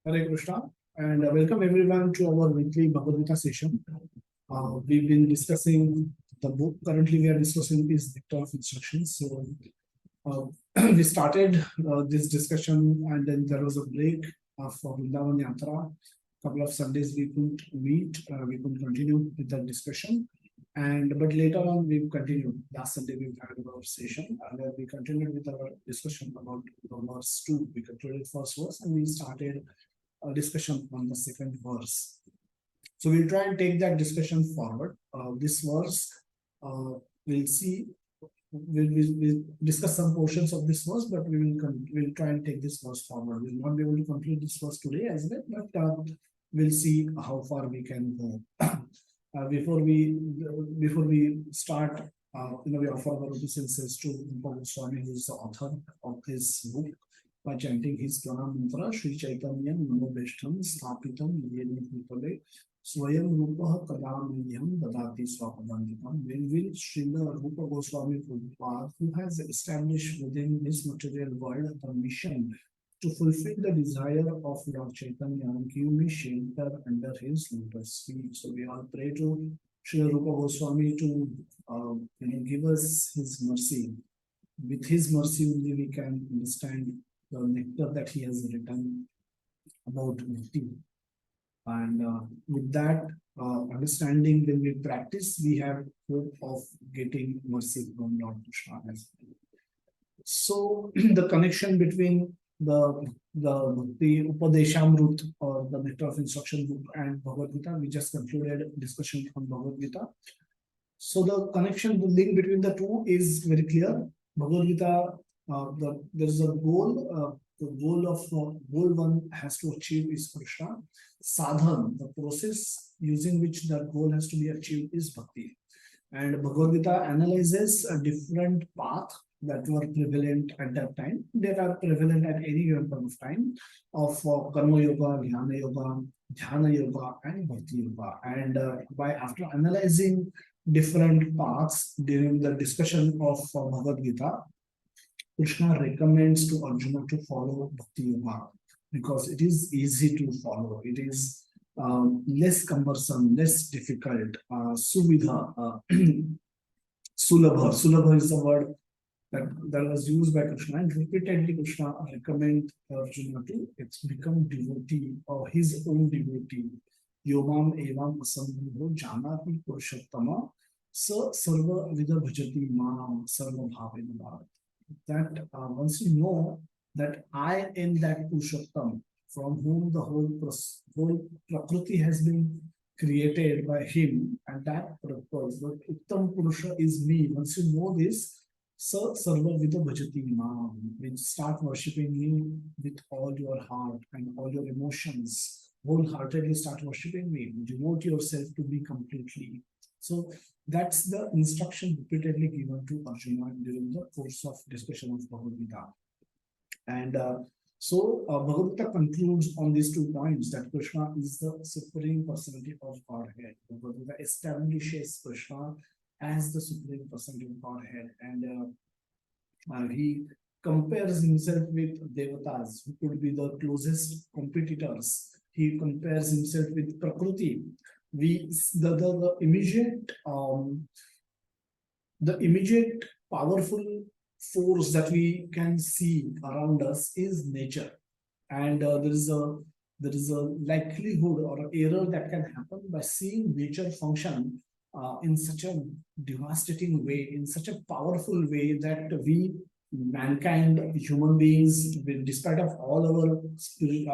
Hare Krishna, and welcome everyone to our weekly Bhagavad Gita session. We've been discussing the book. Currently, we are discussing is Nectar of Instructions. So, we started this discussion, and then there was a break for Vrindavan Yatra. Couple of Sundays we couldn't meet. We couldn't continue with that discussion. But later on we've continued. Last Sunday we've had our session, and then we continued with our discussion about the verse 2. We concluded first verse, and we started a discussion on the second verse. So we'll try and take that discussion forward. This verse, we'll see. We'll discuss some portions of this verse, but we'll try and take this verse forward. We'll not be able to complete this verse today as well, but we'll see how far we can go. Before we start, we offer our obeisances to Rupa Goswami, who is the author of this book, by chanting his pranam mantra, Shri Chaitanya Namobeshtam Sthapitam Yeni Bhutale Swayam Rupa Kadamiyam Dadati Swapadantikam. When will Srila Rupa Goswami Prabhupada, who has established within this material world a mission to fulfill the desire of Lord Chaitanya, give me shelter under his lotus feet. So we all pray to Srila Rupa Goswami to give us his mercy. With his mercy only we can understand the nectar that he has written about bhakti. And with that understanding, when we practice, we have hope of getting mercy from Lord Krishna as well. So the connection between the Upadeshamrut, or the Nectar of Instruction book, and Bhagavad Gita, we just concluded discussion on Bhagavad Gita. So the connection, the link between the two is very clear. Bhagavad Gita, there's a goal. The goal one has to achieve is Krishna. Sadhan, the process using which that goal has to be achieved, is bhakti. And Bhagavad Gita analyzes a different path that were prevalent at that time. They are prevalent at any given point of time, of Karma Yoga, Dhyana Yoga, and Bhakti Yoga. And after analyzing different paths during the discussion of Bhagavad Gita, Krishna recommends to Arjuna to follow Bhakti Yoga because it is easy to follow. It is less cumbersome, less difficult. Suvidha, Sulabha. Sulabha is the word that was used by Krishna, and repeatedly Krishna recommends Arjuna to become devotee or his own devotee. Yomam evam asambhavo janati purushottama sa sarva vida bhajati manam sarva bhavena bharat. That once you know that I am that Purushottam from whom the whole Prakriti has been created by him, and that purpose, the Uttam Purusha is me. Once you know this, Sarva Vida Bhajati Mam, when start worshipping me with all your heart and all your emotions, wholeheartedly start worshipping me, devote yourself to me completely. So that's the instruction repeatedly given to Arjuna during the course of discussion of Bhagavad Gita. And Bhagavad Gita concludes on these 2 points, that Krishna is the Supreme Personality of Godhead. Bhagavad Gita establishes Krishna as the Supreme Personality of Godhead, and he compares himself with Devatas, who could be the closest competitors. He compares himself with Prakriti. The immediate powerful force that we can see around us is nature, and there is a likelihood or an error that can happen by seeing nature function in such a devastating way, in such a powerful way, that we, mankind, human beings, despite of all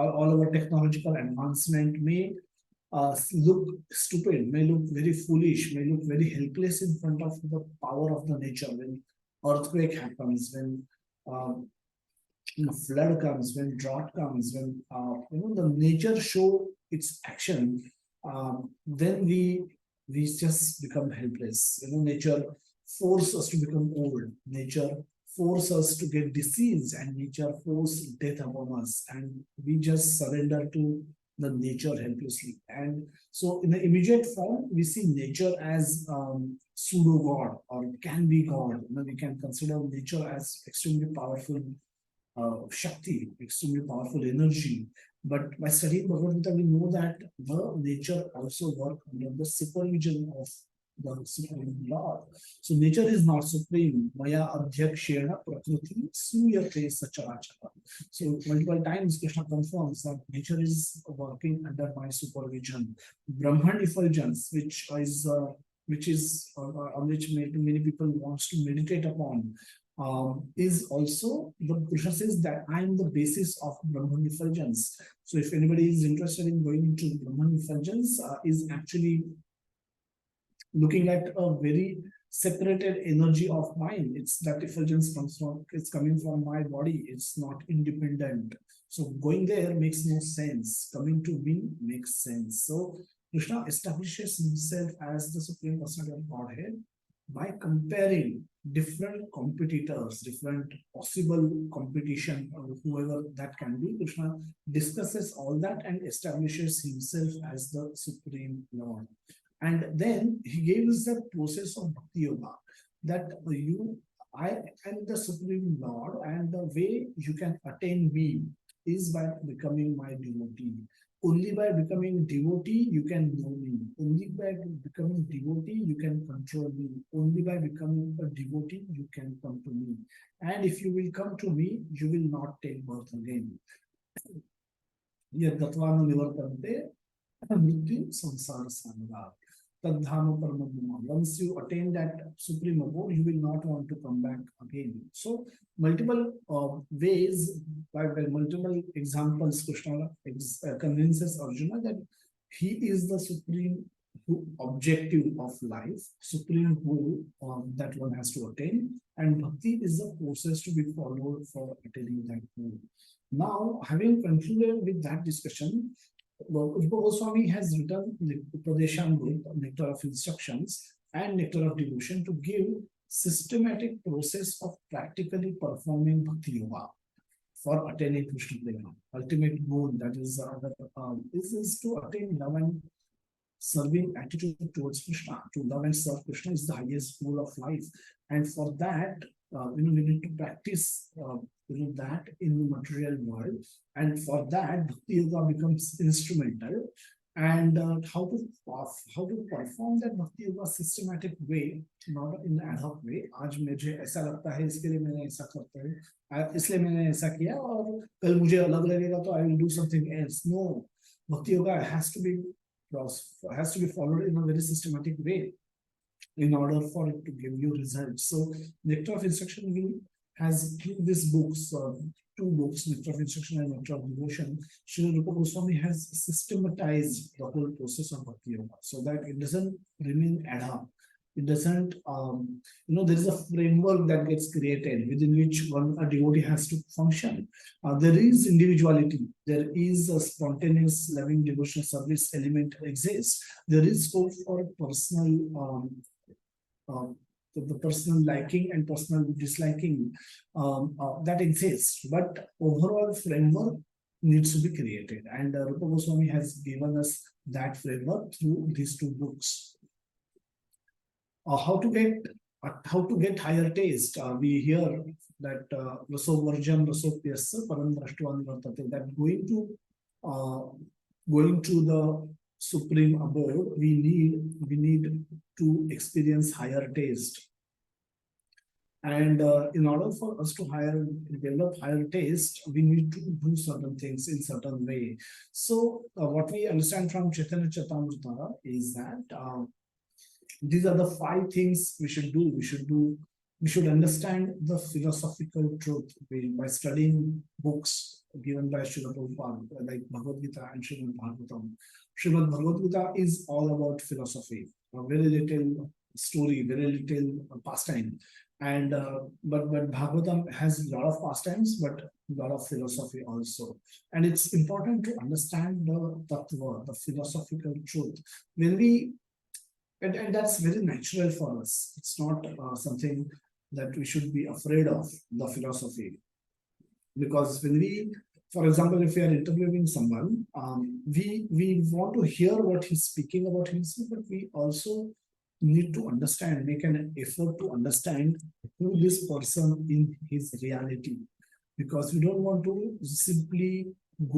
our technological advancement, may look stupid, may look very foolish, may look very helpless in front of the power of the nature. When earthquake happens, when flood comes, when drought comes, when the nature show its action, then we just become helpless. Nature force us to become old. Nature force us to get disease, and nature force death upon us, and we just surrender to the nature helplessly. And so in the immediate form, we see nature as pseudo God, or can be God. We can consider nature as extremely powerful Shakti, extremely powerful energy. But by studying Bhagavad Gita, we know that the nature also works under the supervision of the Supreme Lord. So nature is not supreme. Maya adhyakshena prakriti suyate sacharacha. So multiple times Krishna confirms that nature is working under my supervision. Brahman effulgence, which is on which many people wants to meditate upon, is also the Krishna says that I am the basis of Brahman effulgence. So if anybody is interested in going into Brahman effulgence, is actually looking at a very separated energy of mind. It's that effulgence comes from, it's coming from my body. It's not independent. So going there makes no sense. Coming to me makes sense. So Krishna establishes himself as the Supreme Personality of Godhead by comparing different competitors, different possible competition, or whoever that can be. Krishna discusses all that and establishes himself as the Supreme Lord. And then he gave us the process of Bhakti Yoga, that I am the Supreme Lord, and the way you can attain me is by becoming my devotee. Only by becoming devotee, you can know me. Only by becoming devotee, you can control me. Only by becoming a devotee, you can come to me. And if you will come to me, you will not take birth again. Yadgatva nivartante mrityu samsara samara. Once you attain that supreme abode, you will not want to come back again. So, multiple ways, by multiple examples, Krishna convinces Arjuna that he is the supreme objective of life, supreme goal that one has to attain, and bhakti is the process to be followed for attaining that goal. Now, having concluded with that discussion, Rupa Goswami has written Upadeshamrit, Nectar of Instructions, and Nectar of Devotion to give systematic process of practically performing Bhakti Yoga for attaining Krishna Prema. Ultimate goal, that is, is to attain love and serving attitude towards Krishna. To love and serve Krishna is the highest goal of life, and for that, we need to practice that in the material world, and for that Bhakti Yoga becomes instrumental. And how to perform that Bhakti Yoga systematic way, not in an ad hoc way. आज मुझे ऐसा लगता है इसके लिए मैंने ऐसा करता हूँ, इसलिए मैंने ऐसा किया, और कल मुझे अलग लगेगा तो I will do something else. No, Bhakti Yoga has to be followed in a very systematic way in order for it to give you results. So Nectar of Instruction has these books, two books, Nectar of Instruction and Nectar of Devotion. Srila Rupa Goswami has systematized the whole process of Bhakti Yoga so that it doesn't remain ad hoc. It doesn't, there is a framework that gets created within which a devotee has to function. There is individuality. There is a spontaneous, loving, devotional service element exists. There is scope for personal, the personal liking and personal disliking that exists. But overall framework needs to be created. And Rupa Goswami has given us that framework through these two books. How to get higher taste. We hear that raso varjam rasopyasya param drashtvan vartate, that going to the supreme abode, we need to experience higher taste. And in order for us to develop higher taste, we need to do certain things in certain way. So what we understand from Chaitanya Charitamrita is that these are the 5 things we should do. We should understand the philosophical truth by studying books given by Srila Prabhupada, like Bhagavad Gita and Srimad Bhagavatam. Srimad Bhagavad Gita is all about philosophy, very little story, very little pastime. And but Bhagavatam has a lot of pastimes, but a lot of philosophy also. And it's important to understand the tattva, the philosophical truth. And that's very natural for us. It's not something that we should be afraid of, the philosophy. Because for example, if we are interviewing someone, we want to hear what he's speaking about himself, but we also need to understand, make an effort to understand who this person in his reality. because we don't want to simply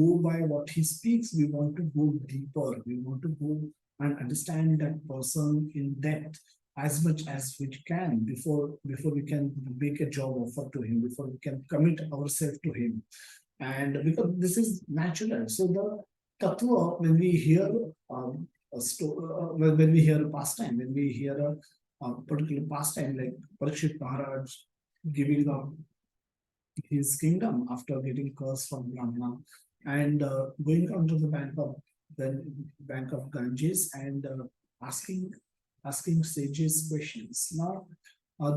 go by what he speaks. We want to go deeper. We want to go and understand that person in depth as much as we can before we can make a job offer to him, before we can commit ourselves to him. And because this is natural. So the tattva, when we hear when we hear a pastime, when we hear a particular pastime like Parikshit Maharaj giving up his kingdom after getting cursed from Brahma and going down to the bank of Ganges and asking sages questions. Now,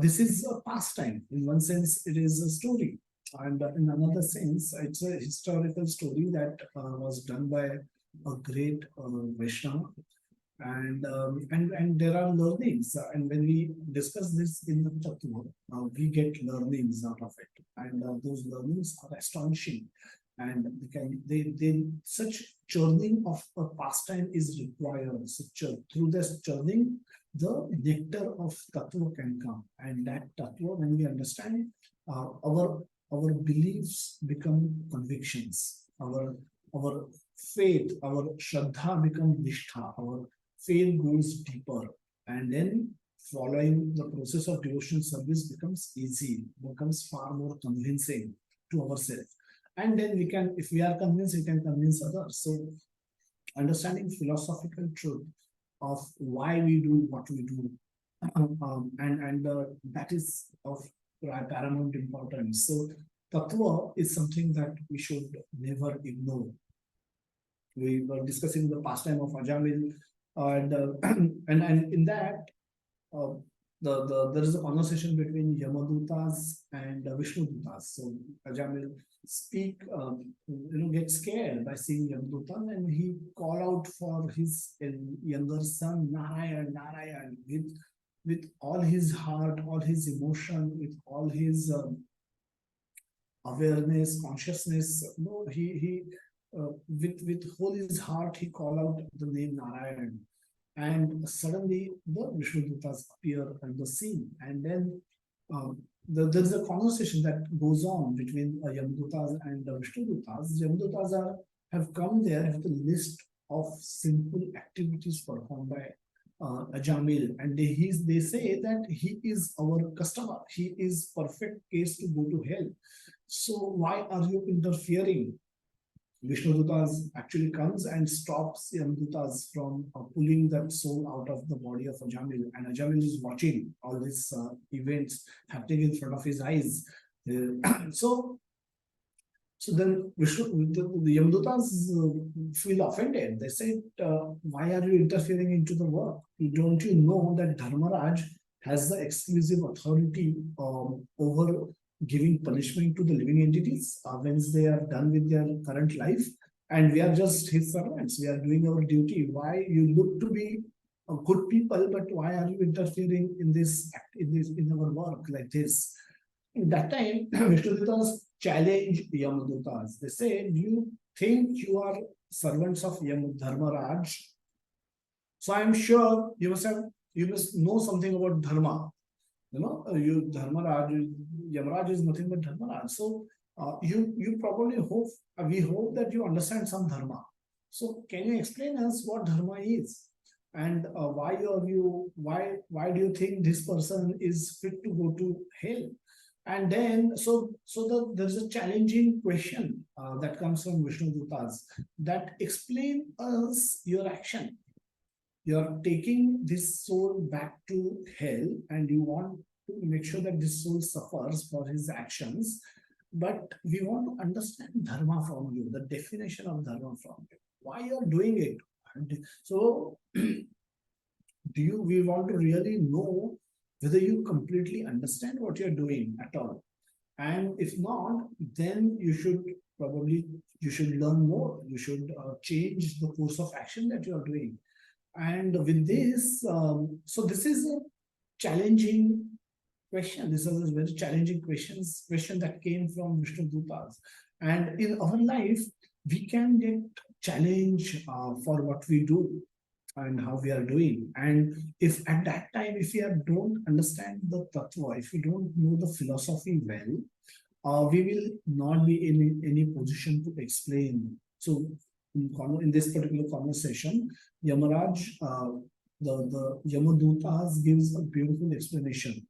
this is a pastime. In one sense, it is a story, and in another sense, it's a historical story that was done by a great Vaishnava. And there are learnings, and when we discuss this in the tattva, we get learnings out of it, and those learnings are astonishing. And they such churning of a pastime is required. Through this churning, the nectar of tattva can come, and that tattva, when we understand, our beliefs become convictions. Our faith, our shraddha become nishtha. Our faith goes deeper, and then following the process of devotional service becomes easy, becomes far more convincing to ourselves. And then we can, if we are convinced, we can convince others. So understanding philosophical truth of why we do what we do, and that is of paramount importance. So tattva is something that we should never ignore. We were discussing the pastime of Ajamil, and and in that, uh, there is a conversation between Yamadutas and Vishnudutas. So Ajamil get scared by seeing Yamadutan, and he call out for his younger son Narayan, Narayan, with all his heart, all his emotion, with all his awareness, consciousness. No, he with whole his heart he call out the name Narayan, and suddenly the Vishnudutas appear on the scene, and then there is a conversation that goes on between Yamadutas and Vishnudutas. Yamadutas have come there with a list of simple activities performed by Jamil, and they say that he is our customer. He is perfect case to go to hell. So why are you interfering? Vishnudutas actually comes and stops Yamadutas from pulling that soul out of the body of Ajamil. And Ajamil is watching all these events happening in front of his eyes. So then the Yamadutas feel offended. They said, why are you interfering into the work? Don't you know that Dharmaraj has the exclusive authority over giving punishment to the living entities once they are done with their current life, and we are just his servants. We are doing our duty. Why you look to be a good people, but why are you interfering in our work like this? In that time, Vishnudutas challenge Yamadutas. They say, you think you are servants of Dharmaraj, so I am sure you must know something about dharma. You Dharmaraj, Yamaraj is nothing but Dharmaraj. So you probably hope, we hope that you understand some dharma. So can you explain us what dharma is, and why do you think this person is fit to go to hell? And then there's a challenging question that comes from Vishnudutas, that explain us your action. You're taking this soul back to hell, and you want to make sure that this soul suffers for his actions. But we want to understand dharma from you, the definition of dharma from you, why you're doing it. And so we want to really know whether you completely understand what you're doing at all. And if not, then you should learn more. You should change the course of action that you're doing. And with this, so this is a challenging question. This is a very challenging question that came from Vishnudutas. And in our life, we can get challenged for what we do and how we are doing. And if at that time, if we don't understand the tattva, if we don't know the philosophy well, we will not be in any position to explain. So in this particular conversation, Yamaraj, the Yamadutas gives a beautiful explanation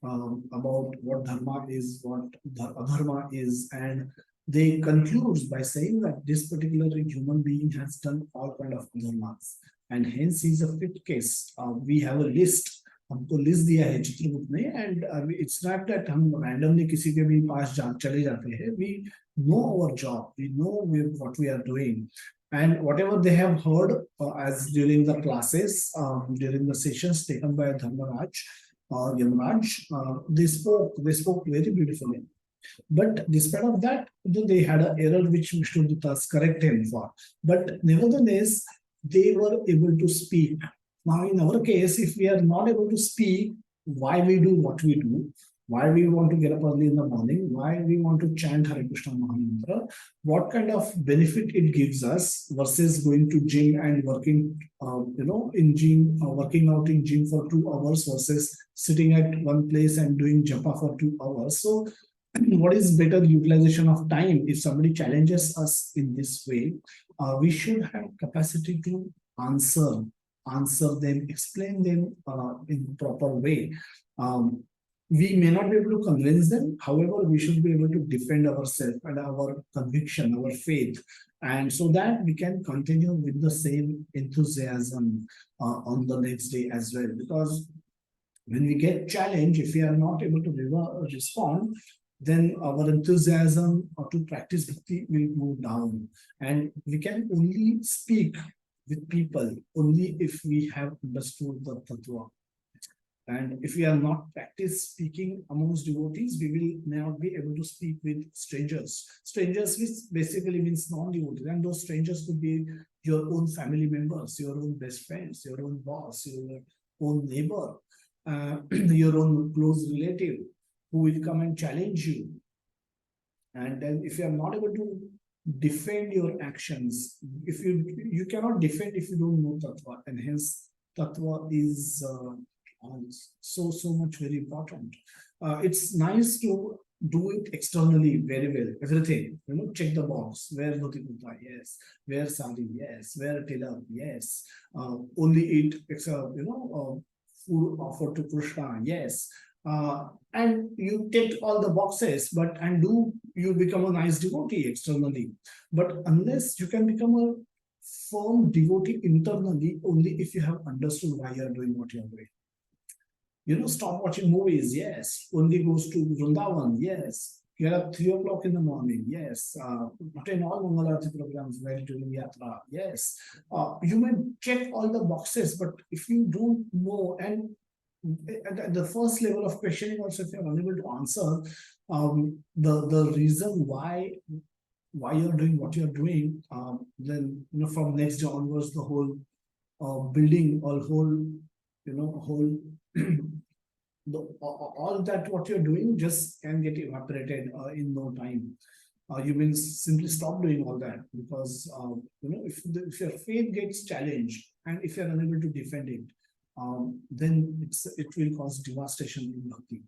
about what dharma is, what adharma is, and they concludes by saying that this particular human being has done all kind of dharmas, and hence he is a fit case. We have a list. हमको list दिया है चित्रगुप्त ने, and it's not that हम randomly किसी के भी पास चले जाते हैं. We know our job, we know what we are doing, and whatever they have heard as during the classes, during the sessions taken by Dharmaraj or Yamaraj, they spoke very beautifully. But despite of that, they had an error which Vishnudutas correct him for. But nevertheless, they were able to speak. Now, in our case, if we are not able to speak, why we do what we do, why we want to get up early in the morning, why we want to chant Hare Krishna Mahamantra, what kind of benefit it gives us versus going to gym and working, in gym, working out in gym for 2 hours versus sitting at one place and doing japa for 2 hours. So, what is better utilization of time? If somebody challenges us in this way, we should have capacity to answer them, explain them in proper way. We may not be able to convince them. However, we should be able to defend ourselves and our conviction, our faith, and so that we can continue with the same enthusiasm on the next day as well. Because when we get challenged, if we are not able to respond, then our enthusiasm to practice bhakti will go down, and we can only speak with people only if we have understood the tattva. And if we are not practice speaking amongst devotees, we will not be able to speak with strangers. Strangers, which basically means non-devotees, and those strangers could be your own family members, your own best friends, your own boss, your own neighbor, your own close relative, who will come and challenge you. And then if you are not able to defend your actions, if you cannot defend if you don't know tattva, and hence tattva is so much very important. It's nice to do it externally very well, everything, check the box, wear dhoti kurta, yes, wear sari, yes, wear tilak, yes, only eat food offered to Krishna, yes. And you take all the boxes, and you become a nice devotee externally. But unless you can become a firm devotee internally, only if you have understood why you are doing what you are doing. Stop watching movies, yes. Only goes to Vrindavan, yes. Get up 3 o'clock in the morning, yes. Attend all Mangalarati programs while doing yatra, yes. You may check all the boxes, but if you don't know, and at the first level of questioning also, if you're unable to answer the reason why you're doing what you're doing, then from next day onwards, the whole building or whole all that what you're doing just can get evaporated in no time. You will simply stop doing all that, because if your faith gets challenged and if you're unable to defend it, then it will cause devastation in bhakti.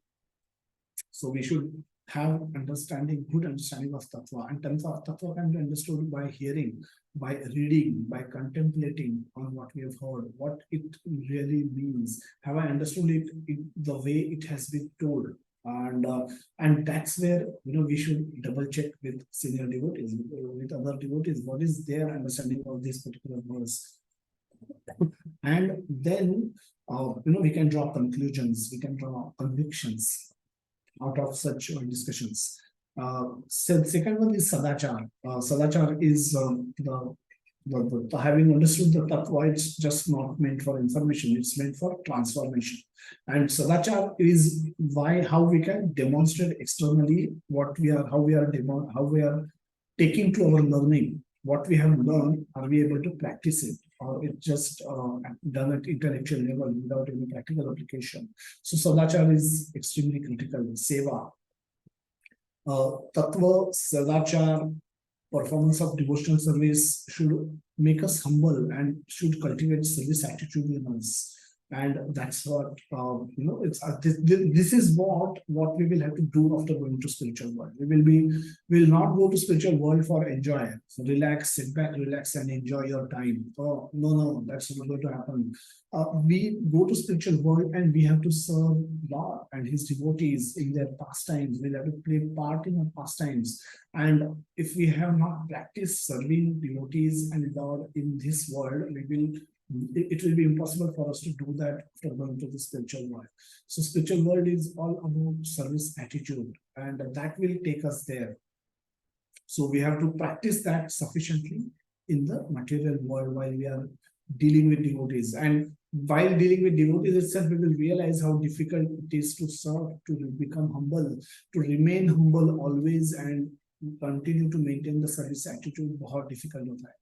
So we should have good understanding of tattva, and tattva can be understood by hearing, by reading, by contemplating on what we have heard, what it really means. Have I understood it the way it has been told? And that's where we should double check with senior devotees, with other devotees, what is their understanding of this particular verse. And then we can draw conclusions, we can draw convictions out of such discussions. Second one is sadachar. Sadachar is the having understood the tattva. It's just not meant for information, it's meant for transformation. And sadachar is how we can demonstrate externally how we are taking to our learning. What we have learned, are we able to practice it, or it's just done at intellectual level without any practical application? So sadachar is extremely critical. Seva, tattva, sadachar, performance of devotional service should make us humble and should cultivate service attitude in us. And that's what it's this is what we will have to do after going to spiritual world. We will not go to spiritual world for enjoy, so relax, sit back, relax and enjoy your time. Oh no, that's not going to happen. We go to spiritual world and we have to serve Lord and his devotees in their pastimes. We'll have to play part in our pastimes. And if we have not practiced serving devotees and Lord in this world, it will be impossible for us to do that after going to the spiritual world. So spiritual world is all about service attitude, and that will take us there. So we have to practice that sufficiently in the material world while we are dealing with devotees. And while dealing with devotees itself, we will realize how difficult it is to serve, to become humble, to remain humble always, and continue to maintain the service attitude. बहुत difficult होता है.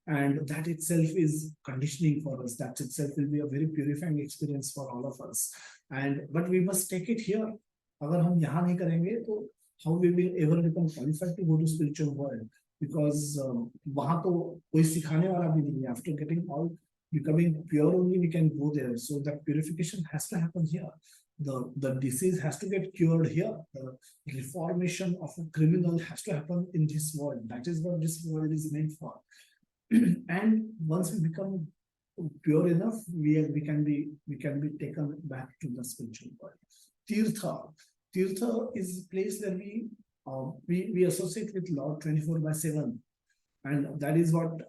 And that itself is conditioning for us. That itself will be a very purifying experience for all of us. And but we must take it here. अगर हम यहाँ नहीं करेंगे तो how we will ever become qualified to go to spiritual world? Because वहाँ तो कोई सिखाने वाला भी नहीं है. After getting all becoming pure only we can go there. So that purification has to happen here. The disease has to get cured here. The reformation of a criminal has to happen in this world. That is what this world is meant for. And once we become pure enough, we can be taken back to the spiritual world. Tirtha is a place where we associate with Lord 24/7, and that is what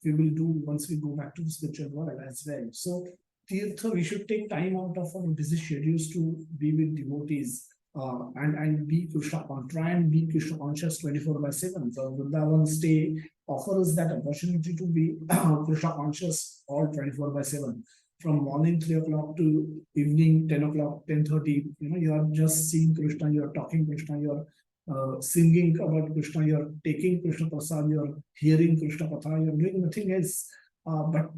we will do once we go back to the spiritual world as well. So Tirtha, we should take time out of our busy schedules to be with devotees. And be Krishna, try and be Krishna conscious 24/7. So Vrindavan stay offers that opportunity to be Krishna conscious all 24/7. From morning 3 o'clock to evening 10 o'clock, 10:30, you are just seeing Krishna, you are talking Krishna, you are singing about Krishna, you are taking Krishna prasad, you are hearing Krishna katha, you are doing nothing else but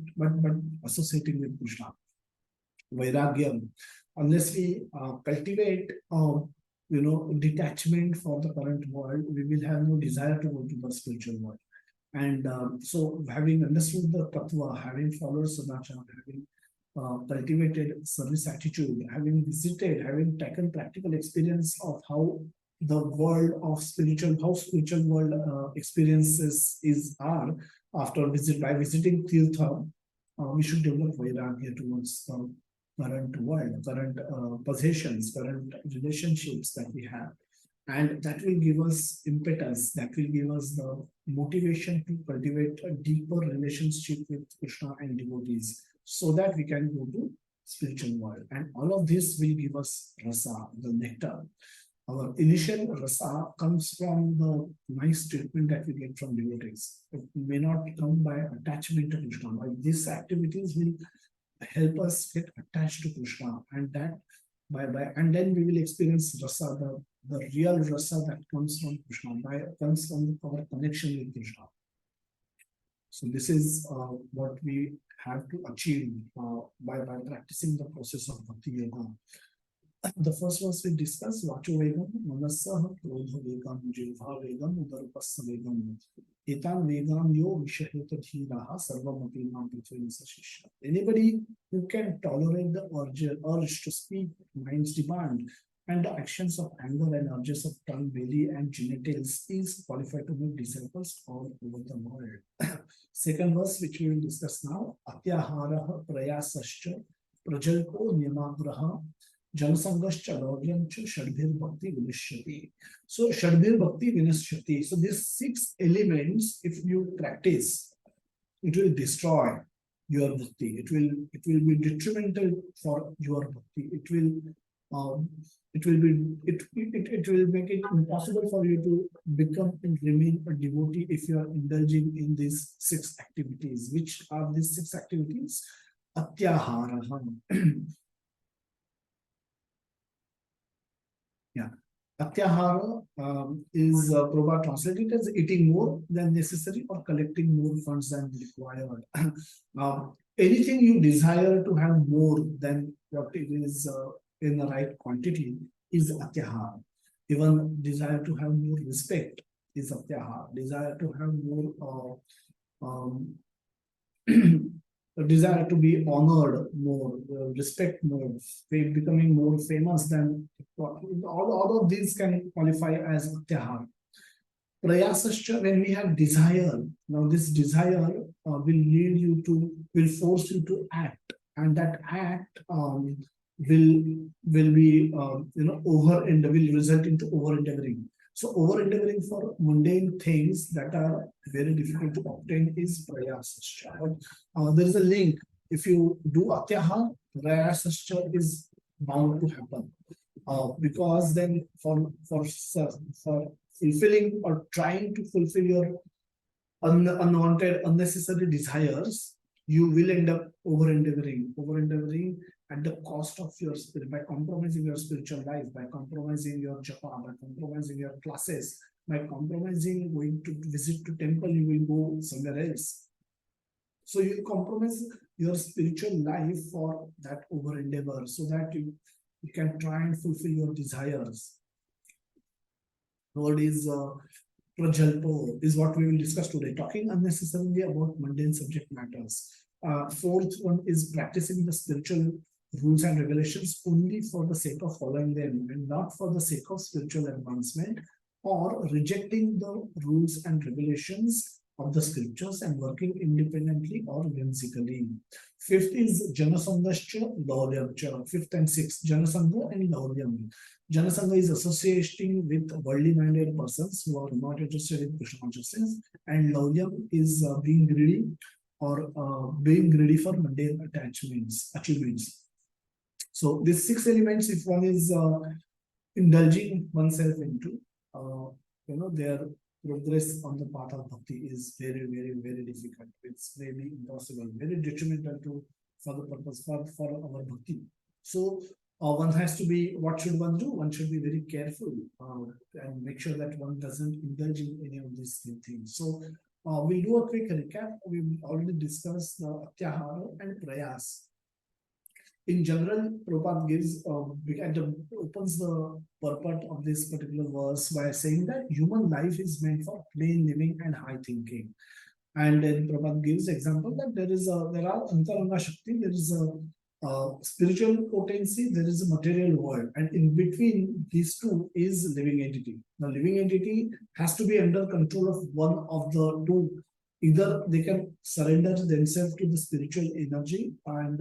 associating with Krishna. Vairagyam. Unless we cultivate detachment for the current world, we will have no desire to go to the spiritual world. And so having understood the tattva, having followed sadachara, having cultivated service attitude, having visited, having taken practical experience of how the world of spiritual world experiences are by visiting Tirtha, we should develop vairagya towards the current world, current possessions, current relationships that we have. And that will give us impetus, that will give us the motivation to cultivate a deeper relationship with Krishna and devotees so that we can go to spiritual world. And all of this will give us rasa, the nectar. Our initial rasa comes from the nice treatment that we get from devotees. It may not come by attachment to Krishna. But these activities will help us get attached to Krishna, and that and then we will experience rasa, the real rasa that comes from Krishna, comes from our connection with Krishna. So this is what we have to achieve by practicing the process of Bhakti Yoga. The first verse we discussed, Vacho Vegam, Manasah, Krodha Vegam, Jilva Vegam, Udarupassa Vegam. Etan Vegam Yo Vishaheta Dhiraha Sarvamati Nam Prithvi Sashishya. Anybody who can tolerate the urge to speak, mind's demand, and the actions of anger and urges of tongue, belly, and genitals is qualified to make disciples all over the world. Second verse, which we will discuss now, Atyaharaha Prayasascha Prajalpo Niyama-Agraha Shadbhir Bhakti Vinashyati. So Shadbhir Bhakti Vinashyati. So these 6 elements, if you practice, it will destroy your bhakti. It will be detrimental for your bhakti. It will make it impossible for you to become and remain a devotee if you are indulging in these 6 activities. Which are these 6 activities? Atyaharaha. Yeah. Atyahara is Prabhupada translated as eating more than necessary or collecting more funds than required. Anything you desire to have more than what it is in the right quantity is Atyahara. Even desire to have more respect is Atyahara. Desire to have more a desire to be honored more, respect more, becoming more famous than all of these can qualify as Atyahar. Prayasascha, when we have desire, now this desire will force you to act, and that act will be over and will result into over endeavoring. So over endeavoring for mundane things that are very difficult to obtain is prayasascha. There is a link. If you do atyahar, prayasascha is bound to happen. Because then for fulfilling or trying to fulfill your unwanted, unnecessary desires, you will end up over endeavoring at the cost of your spirit, by compromising your spiritual life, by compromising your japa, by compromising your classes, by compromising going to visit to temple, you will go somewhere else. So you compromise your spiritual life for that over endeavor, so that you can try and fulfill your desires. Third is Prajalpa, is what we will discuss today, talking unnecessarily about mundane subject matters. Fourth one is practicing the spiritual rules and regulations only for the sake of following them and not for the sake of spiritual advancement, or rejecting the rules and regulations of the scriptures and working independently or whimsically. Fifth is Janasangascha Lauryamcha. Fifth and sixth, Janasanga and Lauryam. Janasanga is associating with worldly minded persons who are not interested in Krishna consciousness, and Lauryam is being greedy or being greedy for mundane achievements. So these six elements, if one is indulging oneself into, their progress on the path of bhakti is very, very, very difficult. It's maybe impossible, very detrimental to for the purpose for our bhakti. So one has to be, what should one do? One should be very careful and make sure that one doesn't indulge in any of these things. So we'll do a quick recap. We've already discussed the Atyahara and Prayas. In general, Prabhupada gives opens the purport of this particular verse by saying that human life is meant for plain living and high thinking. And then Prabhupada gives example that there are Antaranga Shakti, there is a spiritual potency, there is a material world, and in between these two is living entity. The living entity has to be under control of one of the two. Either they can surrender themselves to the spiritual energy and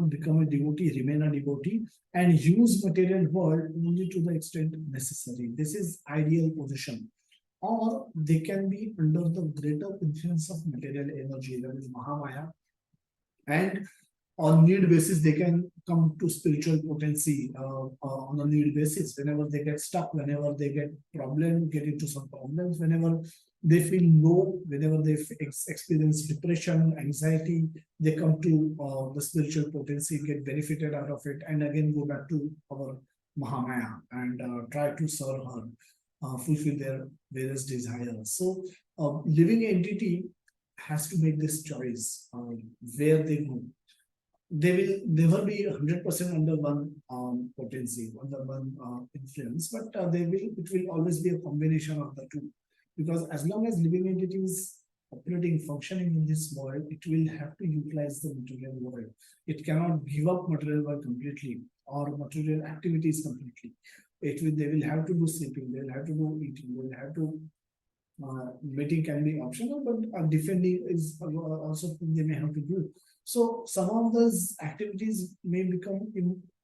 become a devotee, remain a devotee, and use material world only to the extent necessary. This is ideal position. Or they can be under the greater influence of material energy, that is Mahamaya, and on need basis they can come to spiritual potency on a need basis. Whenever they get stuck, whenever they get into some problems, whenever they feel low, whenever they experience depression, anxiety, they come to the spiritual potency, get benefited out of it, and again go back to our Mahamaya and try to serve her, fulfill their various desires. So living entity has to make this choice where they go. They will never be 100% under one potency, under one influence, but it will always be a combination of the two. Because as long as living entities operating, functioning in this world, it will have to utilize the material world. It cannot give up material world completely or material activities completely. They will have to do sleeping, they will have to do eating, they will have to mating can be optional, but defending is also they may have to do. So some of those activities may become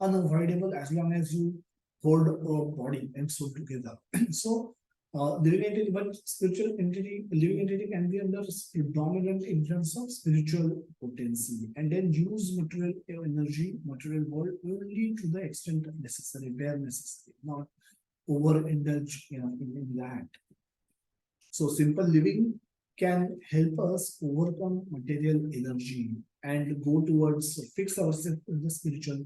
unavoidable as long as you hold a body and soul together. So living entity, but spiritual entity, living entity can be under predominant influence of spiritual potency, and then use material energy, material world only to the extent necessary, bare necessary, not overindulge in that. So simple living can help us overcome material energy and go towards fix ourselves in the spiritual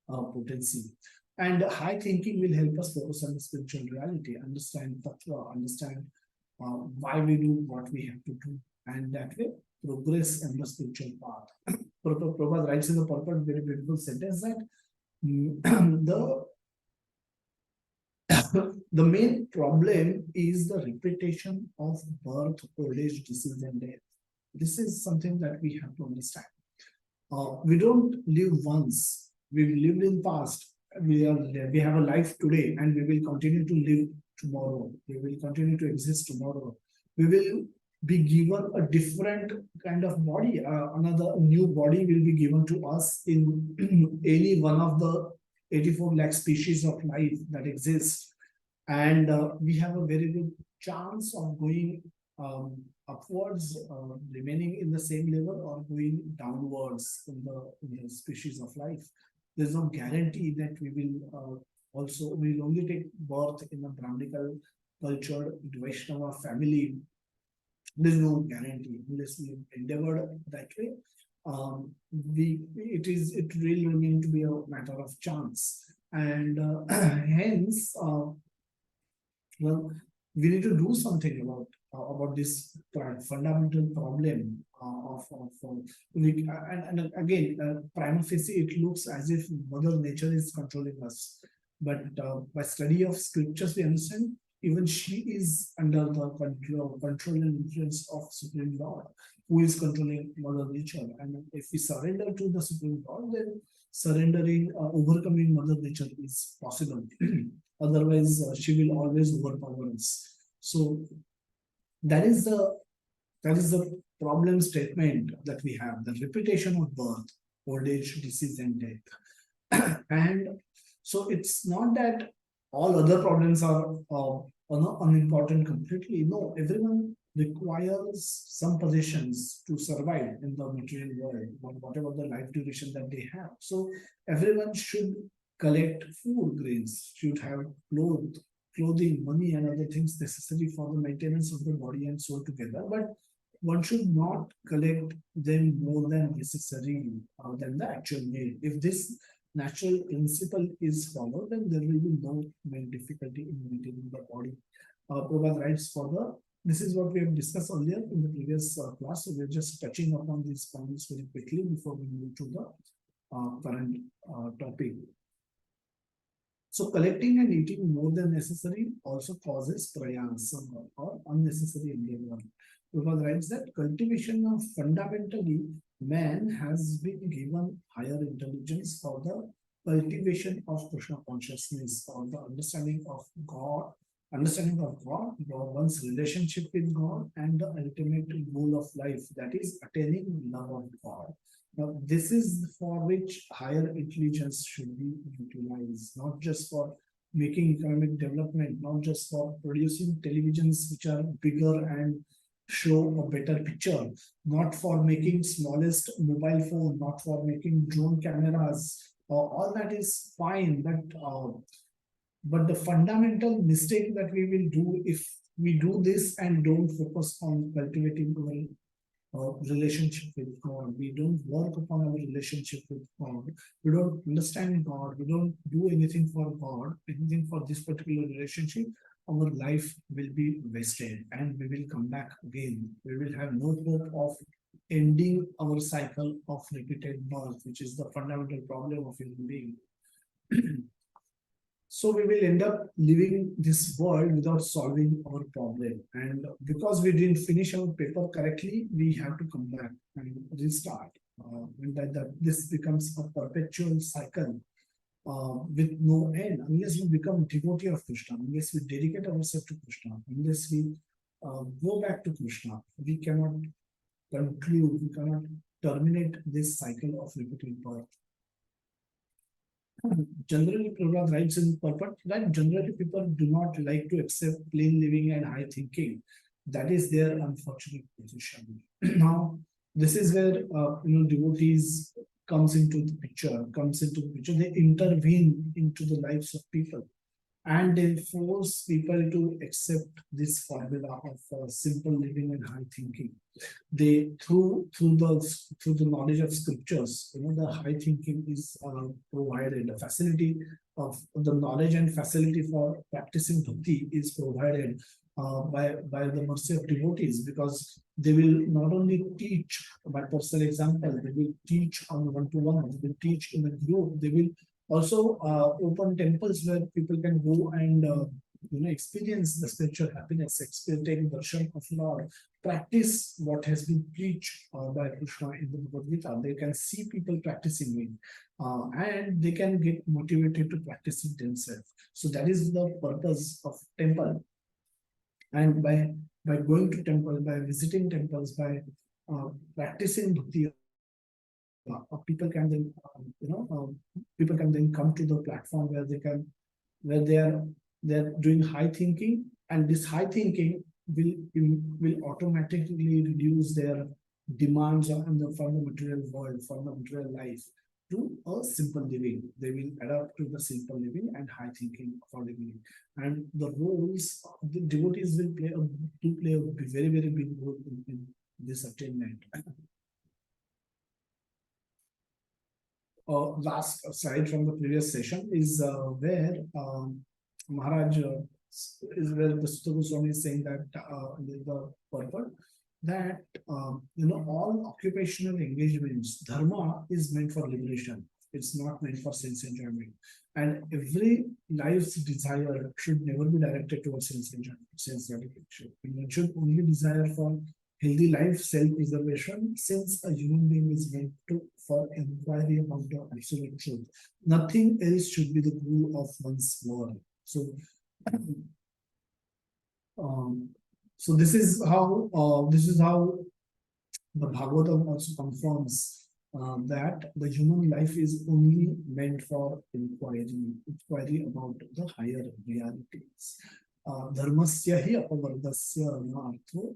potency. And high thinking will help us focus on the spiritual reality, understand tattva, understand why we do what we have to do, and that way progress in the spiritual path. Prabhupada writes in the purport very beautiful sentence that the main problem is the repetition of birth, old age, disease, and death. This is something that we have to understand. We don't live once. We've lived in past. We have a life today, and we will continue to live tomorrow. We will continue to exist tomorrow. We will be given a different kind of body. Another new body will be given to us in any one of the 84 lakh species of life that exist, and we have a very good chance of going upwards, remaining in the same level, or going downwards in the species of life. There's no guarantee that we will we will only take birth in a Brahminical culture, Vaishnava family. There's no guarantee unless we endeavored that way. It really going to be a matter of chance, and hence, well, we need to do something about this fundamental problem and again, prima facie, it looks as if Mother Nature is controlling us, but by study of scriptures, we understand even she is under the control and influence of Supreme Lord, who is controlling Mother Nature. And if we surrender to the Supreme Lord, then surrendering, overcoming Mother Nature is possible. Otherwise, she will always overpower us. So that is the problem statement that we have: the repetition of birth, old age, disease, and death. And so it's not that all other problems are unimportant completely. No, everyone requires some possessions to survive in the material world, whatever the life duration that they have. So everyone should collect food grains, should have clothing, money, and other things necessary for the maintenance of the body and soul together. But one should not collect them more than necessary than the actual need. If this natural principle is followed, then there will be no main difficulty in maintaining the body. Prabhupada writes further. This is what we have discussed earlier in the previous class. So we're just touching upon these points very quickly before we move to the current topic. So collecting and eating more than necessary also causes prayasam or unnecessary endeavor. Prabhupada writes that cultivation of fundamentally man has been given higher intelligence for the cultivation of Krishna consciousness, or the understanding of God, one's relationship with God, and the ultimate goal of life, that is attaining love of God. Now, this is for which higher intelligence should be utilized, not just for making economic development, not just for producing televisions which are bigger and show a better picture, not for making smallest mobile phone, not for making drone cameras. All that is fine, but the fundamental mistake that we will do if we do this and don't focus on cultivating relationship with God, we don't work upon our relationship with God, we don't understand God, we don't do anything for God, anything for this particular relationship, our life will be wasted and we will come back again. We will have no hope of ending our cycle of repeated birth, which is the fundamental problem of human being. So we will end up living this world without solving our problem. And because we didn't finish our paper correctly, we have to come back and restart. And this becomes a perpetual cycle with no end, unless we become devotee of Krishna, unless we dedicate ourselves to Krishna, unless we go back to Krishna, we cannot conclude, we cannot terminate this cycle of repeated birth. Generally, Prabhupada writes in purport that generally people do not like to accept plain living and high thinking. That is their unfortunate position. Now, this is where devotees comes into the picture. They intervene into the lives of people, and they force people to accept this formula of simple living and high thinking. They through the knowledge of scriptures, the high thinking is provided. The facility of the knowledge and facility for practicing bhakti is provided by the mercy of devotees, because they will not only teach by personal example, they will teach on one-to-one, they will teach in a group, they will also open temples where people can go and experience the spiritual happiness, experience darshan of Lord, practice what has been preached by Krishna in the Bhagavad Gita. They can see people practicing it, and they can get motivated to practice it themselves. So that is the purpose of temple. And by going to temple, by visiting temples, by practicing bhakti, people can then people can then come to the platform where they're doing high thinking, and this high thinking will automatically reduce their demands from the material world, from the material life, to a simple living. They will adapt to the simple living and high thinking accordingly. And the roles the devotees will play a very, very big role in this attainment. Last slide from the previous session is where Maharaj is where the Sutta Goswami is saying that the purport that all occupational engagements, dharma is meant for liberation. It's not meant for sense enjoyment. And every life's desire should never be directed towards sense enjoyment, sense gratification. One should only desire for healthy life, self-preservation, since a human being is meant for inquiry about the absolute truth. Nothing else should be the goal of one's world. So, so this is how the Bhagavatam also confirms that the human life is only meant for inquiry about the higher realities. Dharmasya hi apavardasya nartho.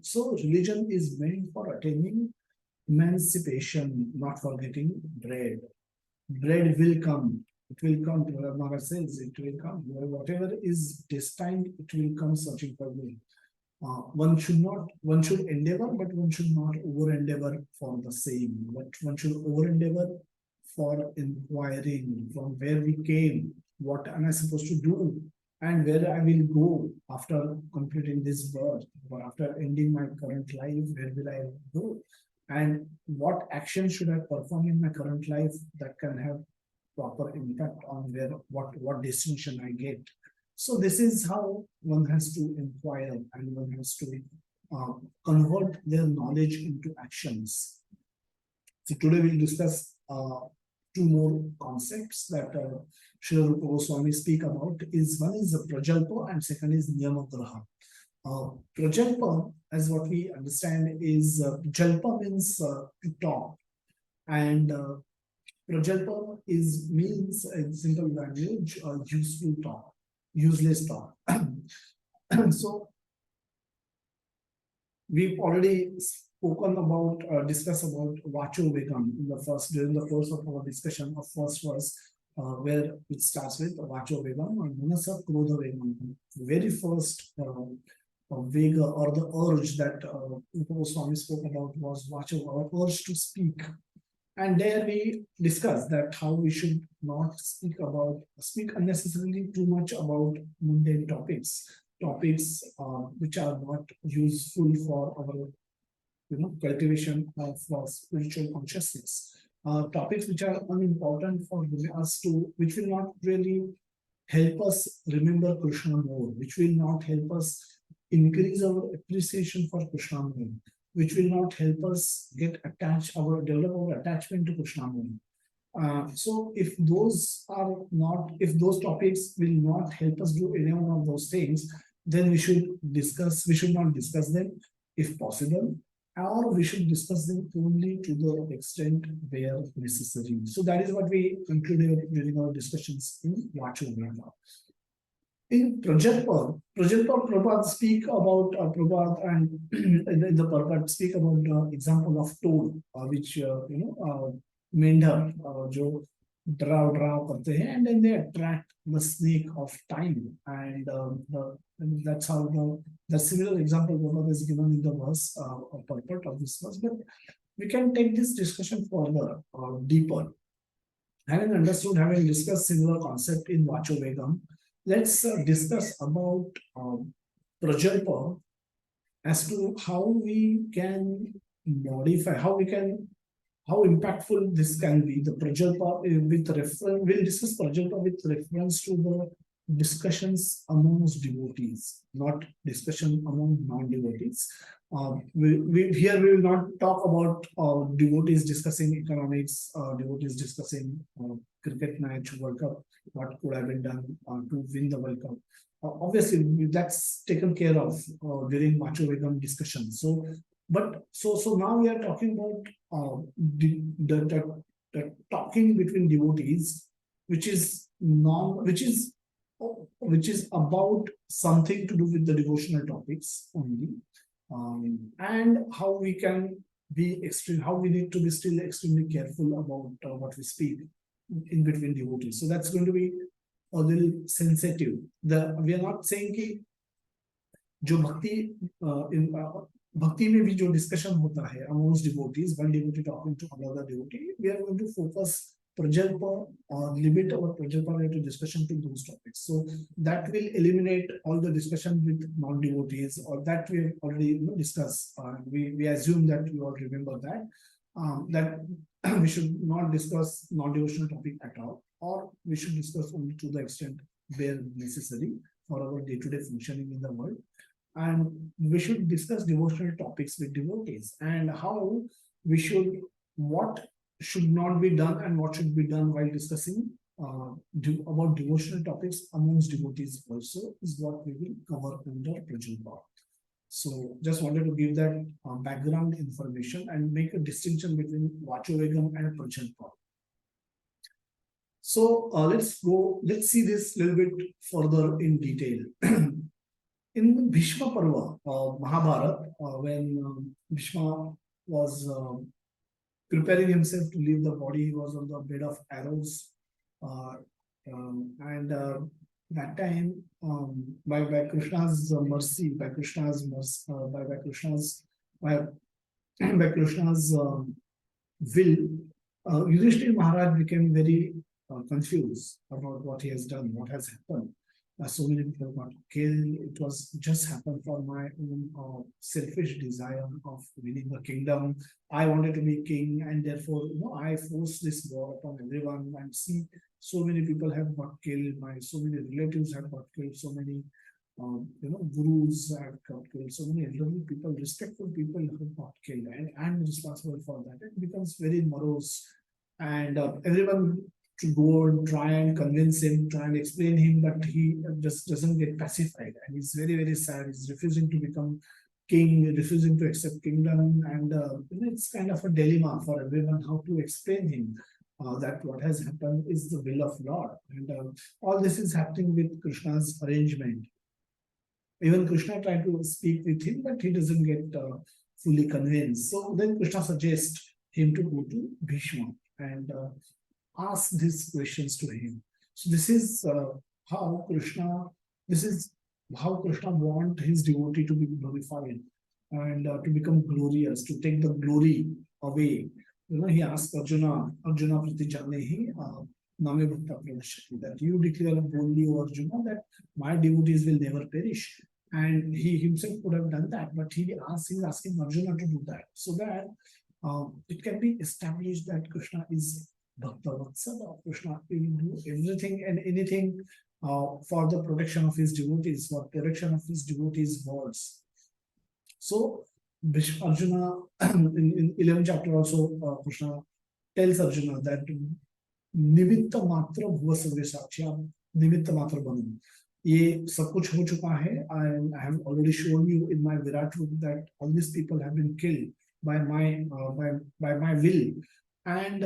So religion is meant for attaining emancipation, not for getting bread. Bread will come. It will come. Maharaj says it will come. Whatever is destined, it will come searching for me. One should endeavor, but one should not over endeavor for the same. But one should over endeavor for inquiring from where we came, what am I supposed to do, and where I will go after completing this birth, or after ending my current life, where will I go? And what action should I perform in my current life that can have proper impact on what destination I get. So this is how one has to inquire, and one has to convert their knowledge into actions. So today we'll discuss two more concepts that Srila Rupa Goswami speak about. One is Prajalpa and second is Niyama-Agraha. Prajalpa, as what we understand, is Jalpa means to talk, and Prajalpa means in simple language useful talk, useless talk. So we've already spoken about, discussed about Vacho Vegam during the course of our discussion of first verse, where it starts with Vacho Vegam and Manasa Krodha Vegam. Very first Vega, or the urge that Swami spoke about, was Vacho, our urge to speak. And there we discussed that how we should not speak unnecessarily too much about mundane topics which are not useful for our cultivation of spiritual consciousness. Topics which are unimportant for us which will not really help us remember Krishna more, which will not help us increase our appreciation for Krishna more, which will not help us develop our attachment to Krishna more. So if those topics will not help us do any one of those things, then we should not discuss them if possible, or we should discuss them only to the extent where necessary. So that is what we concluded during our discussions in Vacho Vegam. In Prajalpa, Prabhupada speak about Prabhupada, and in the Prabhupada speak about the example of toad, which मेंढक जो drive करते हैं, and then they attract the snake of time, and that's how the similar example Prabhupada is given in the verse purport of this verse. But we can take this discussion further, deeper. Having discussed similar concept in Vacho Vegam, let's discuss about Prajalpa as to how we can modify, how impactful this can be. The Prajalpa we'll discuss Prajalpa with reference to the discussions amongst devotees, not discussion among non-devotees. Here we will not talk about devotees discussing economics, devotees discussing cricket match, World Cup, what could have been done to win the World Cup. Obviously, that's taken care of during Macho Vegan discussion. So now we are talking about the talking between devotees, which is which is about something to do with the devotional topics only, and how we can be extreme, how we need to be still extremely careful about what we speak in between devotees. So that's going to be a little sensitive. We are not saying कि जो भक्ति में भी जो discussion होता है amongst devotees, one devotee talking to another devotee, we are going to focus Prajalpa or limit our Prajalpa related discussion to those topics. So that will eliminate all the discussion with non-devotees, or that we have already discussed. We assume that you all remember that. That we should not discuss non-devotional topic at all, or we should discuss only to the extent where necessary for our day-to-day functioning in the world. And we should discuss devotional topics with devotees, and how we should, what should not be done and what should be done while discussing about devotional topics amongst devotees also is what we will cover under Prajalpa. So just wanted to give that background information and make a distinction between Vachovegam and Prajalpa. So let's see this a little bit further in detail. In Bhishma Parva, Mahabharata, when Bhishma was preparing himself to leave the body, he was on the bed of arrows, and that time, by Krishna's mercy, by Krishna's will, Yudhishthira Maharaj became very confused about what he has done, what has happened. So many people got killed. It was just happened for my own selfish desire of winning the kingdom. I wanted to be king, and therefore, I forced this war upon everyone. And see, so many people have got killed. So many relatives have got killed. So many, gurus have got killed. So many elderly people, respectful people have got killed, and I'm responsible for that. It becomes very morose, and everyone to go and try and convince him, try and explain him, but he just doesn't get pacified, and he's very, very sad. He's refusing to become king, refusing to accept kingdom, and it's kind of a dilemma for everyone how to explain him that what has happened is the will of Lord, and all this is happening with Krishna's arrangement. Even Krishna tried to speak with him, but he doesn't get fully convinced. So then Krishna suggests him to go to Bhishma and ask these questions to him. So this is how Krishna want his devotee to be glorified and to become glorious, to take the glory away. He asked Arjuna prati janehi name bhakta pranashati, that you declare boldly, O Arjuna, that my devotees will never perish. And he himself could have done that, but he's asking Arjuna to do that, so that it can be established that Krishna is Bhakta Vatsala. Krishna will do everything and anything for the protection of his devotees, for protection of his devotees' words. So Arjuna, in 11th chapter also, Krishna tells Arjuna that Nimitta Matra Bhuva Sarve Sakshya, Nimitta Matra Banu. ये सब कुछ हो चुका है, and I have already shown you in my Virat Roop that all these people have been killed by my will, and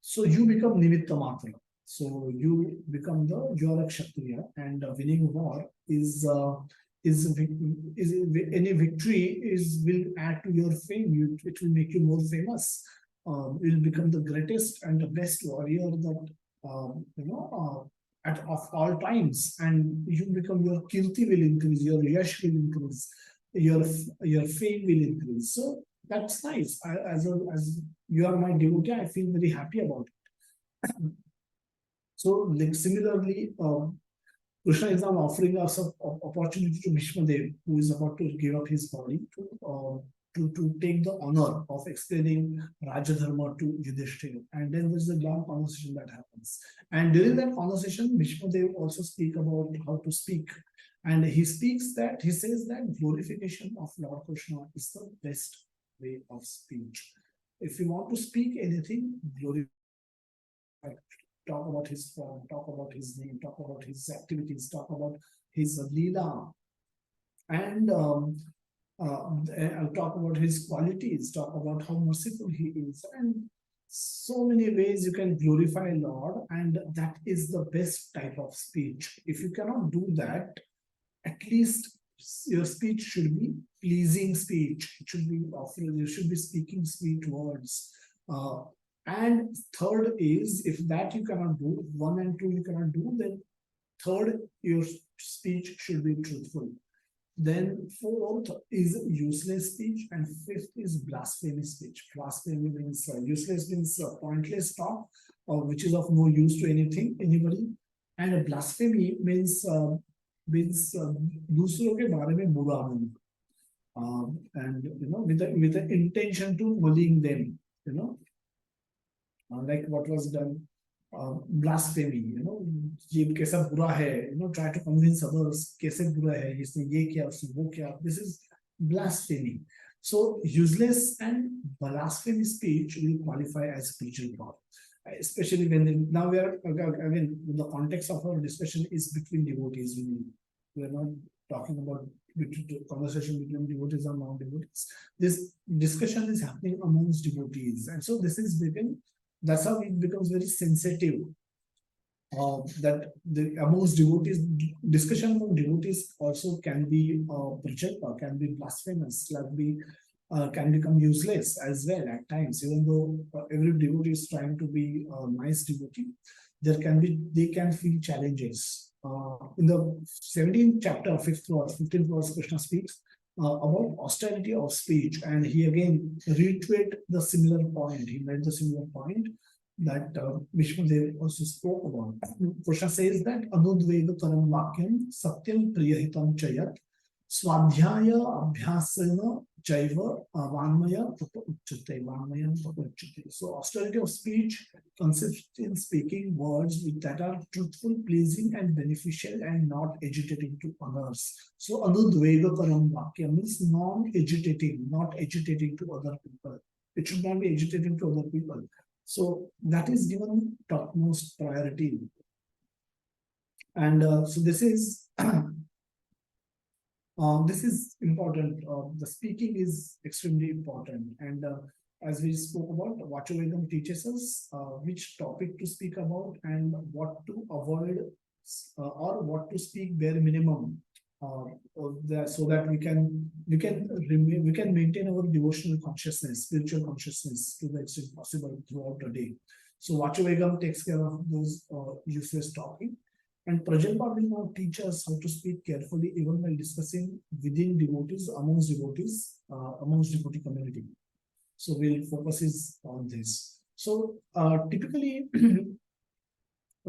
so you become Nimitta Matra. So you become you are a Kshatriya, and winning war is any victory will add to your fame. It will make you more famous. You'll become the greatest and the best warrior that of all times, and you become, your kirti will increase, your yash will increase, your fame will increase. So that's nice. As you are my devotee, I feel very happy about it. So similarly, Krishna is now offering us an opportunity to Bhishma Dev, who is about to give up his body to to take the honor of explaining Rajadharma to Yudhishthira. And then there's a long conversation that happens. And during that conversation, Bhishmadev also speak about how to speak. And he says that glorification of Lord Krishna is the best way of speech. If you want to speak anything, glorify, talk about his form, talk about his name, talk about his activities, talk about his Leela, and I'll talk about his qualities, talk about how merciful he is, and so many ways you can glorify Lord, and that is the best type of speech. If you cannot do that, at least your speech should be pleasing speech. It should be often you should be speaking sweet words. And third is, if that you cannot do, 1 and 2 you cannot do, then third, your speech should be truthful. Then fourth is useless speech, and fifth is blasphemy speech. Blasphemy means useless means pointless talk, which is of no use to anybody. And a blasphemy means दूसरों के बारे में बुरा बोलना, and with the intention to bullying them, like what was done, blasphemy, ये कैसा बुरा है, try to convince others कैसे बुरा है, इसने ये किया, उसने वो किया. This is blasphemy. So useless and blasphemy speech will qualify as spiritual power, especially when now we are again the context of our discussion is between devotees. We are not talking about conversation between devotees and non-devotees. This discussion is happening amongst devotees, and so this is that's how it becomes very sensitive. That amongst devotees, discussion among devotees also can be prajalpa, can be blasphemous, can become useless as well at times. Even though every devotee is trying to be a nice devotee, they can feel challenges. In the 17th chapter, 5th verse, 15th verse, Krishna speaks about austerity of speech, and he again reiterated the similar point. He made the similar point that Bhishmadev also spoke about. Krishna says that anudvega karam vakyam satyam priyahitam chayat swadhyaya abhyasena jaiva vanmaya uchyate. So austerity of speech consists in speaking words that are truthful, pleasing, and beneficial, and not agitating to others. So anudvega karam vakyam means non-agitating, not agitating to other people. It should not be agitating to other people. So that is given topmost priority. And so this is this is important. The speaking is extremely important. And as we spoke about, Vachovedam teaches us which topic to speak about and what to avoid or what to speak bare minimum. So that we can maintain our devotional consciousness, spiritual consciousness to the extent possible throughout the day. So Vachavegam takes care of those useless talking, and Prajalpa will now teach us how to speak carefully even while discussing within devotees, amongst devotee community. So we'll focus on this. So typically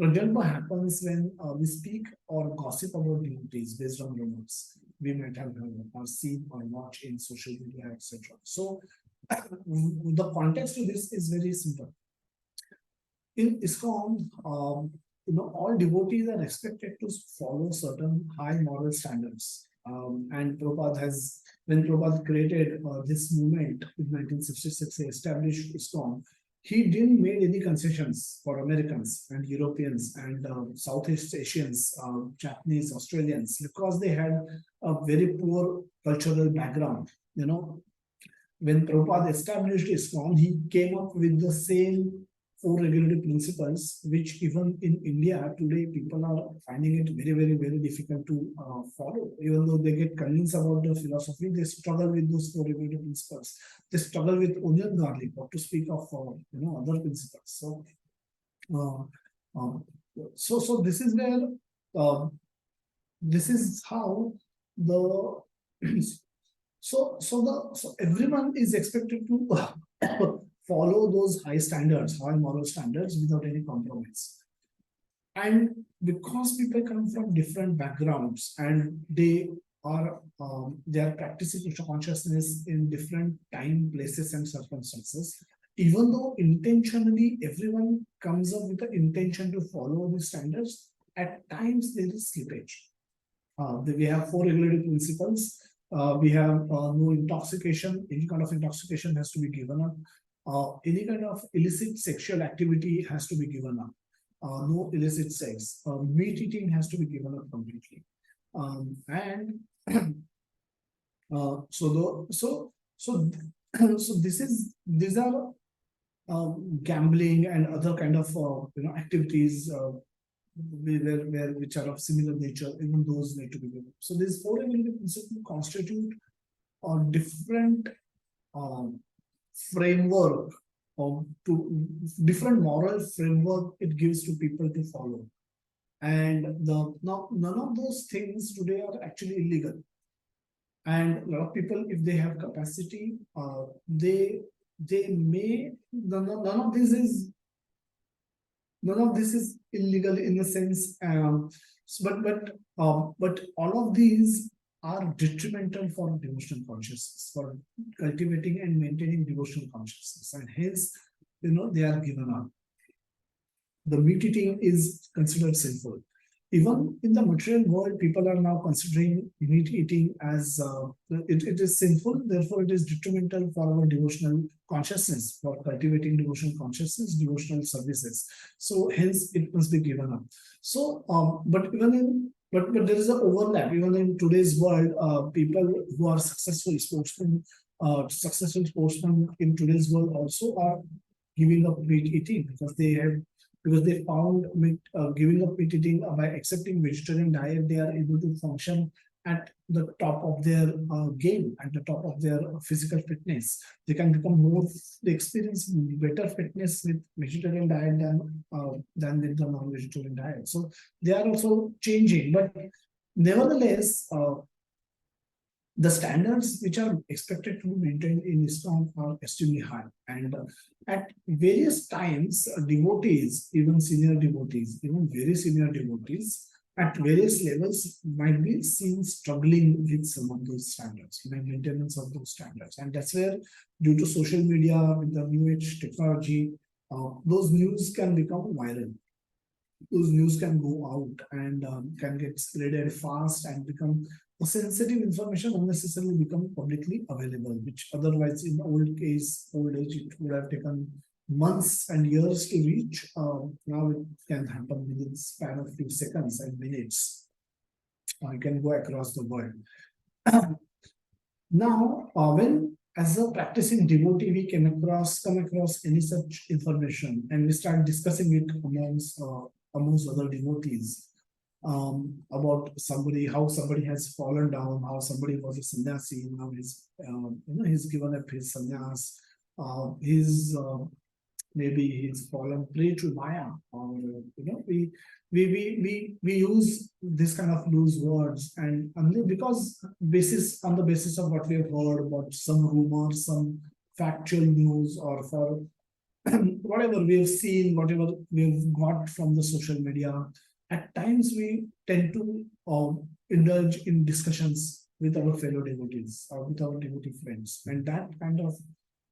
Prajalpa happens when we speak or gossip about devotees based on rumors we might have heard or seen or watched in social media, etc. So the context to this is very simple. In ISKCON, all devotees are expected to follow certain high moral standards. And when Prabhupada created this movement in 1966, he established ISKCON. He didn't make any concessions for Americans and Europeans and Southeast Asians, Japanese, Australians, because they had a very poor cultural background. When Prabhupada established ISKCON, he came up with the same 4 regulative principles, which even in India today, people are finding it very, very, very difficult to follow. Even though they get convinced about the philosophy, they struggle with those 4 regulative principles. They struggle with onion garlic, what to speak of other principles. So this is where this is how the so everyone is expected to follow those high standards, high moral standards without any compromise. And because people come from different backgrounds and they they are practicing Krishna consciousness in different time, places, and circumstances. Even though intentionally everyone comes up with the intention to follow the standards, at times there is slippage. We have four regulative principles. We have no intoxication. Any kind of intoxication has to be given up. Any kind of illicit sexual activity has to be given up. No illicit sex. Meat eating has to be given up completely. And so these are gambling and other kind of activities which are of similar nature, even those need to be given. So these four regulative principles constitute a different framework of to different moral framework it gives to people to follow. And now none of those things today are actually illegal. And a lot of people, if they have capacity, they may none of this is illegal in the sense, but all of these are detrimental for devotional consciousness, for cultivating and maintaining devotional consciousness, and hence, they are given up. The meat eating is considered sinful. Even in the material world, people are now considering meat eating as it is sinful, therefore it is detrimental for our devotional consciousness, for cultivating devotional consciousness, devotional services. So hence it must be given up. So, but there is an overlap. Even in today's world, people who are successful sportsmen in today's world also are giving up meat eating because they found giving up meat eating by accepting vegetarian diet, they are able to function at the top of their game, at the top of their physical fitness. They can they experience better fitness with vegetarian diet than with the non-vegetarian diet. So they are also changing, but nevertheless, the standards which are expected to be maintained in ISKCON are extremely high. And at various times, devotees, even senior devotees, even very senior devotees, at various levels might be seen struggling with some of those standards, maintenance of those standards. And that's where, due to social media, with the new age technology, those news can become viral. Those news can go out and can get spreaded fast and become sensitive information unnecessarily become publicly available, which otherwise in old age it would have taken months and years to reach. Now it can happen within the span of few seconds and minutes. It can go across the world. Now, when as a practicing devotee we come across any such information and we start discussing it amongst other devotees, about how somebody has fallen down, how somebody was a sannyasi, now he's given up his sannyas, maybe he's fallen prey to Maya, or we use this kind of loose words, and only because on the basis of what we have heard about some rumors, some factual news, or for whatever we have seen, whatever we have got from the social media, at times we tend to indulge in discussions with our fellow devotees or with our devotee friends, and that kind of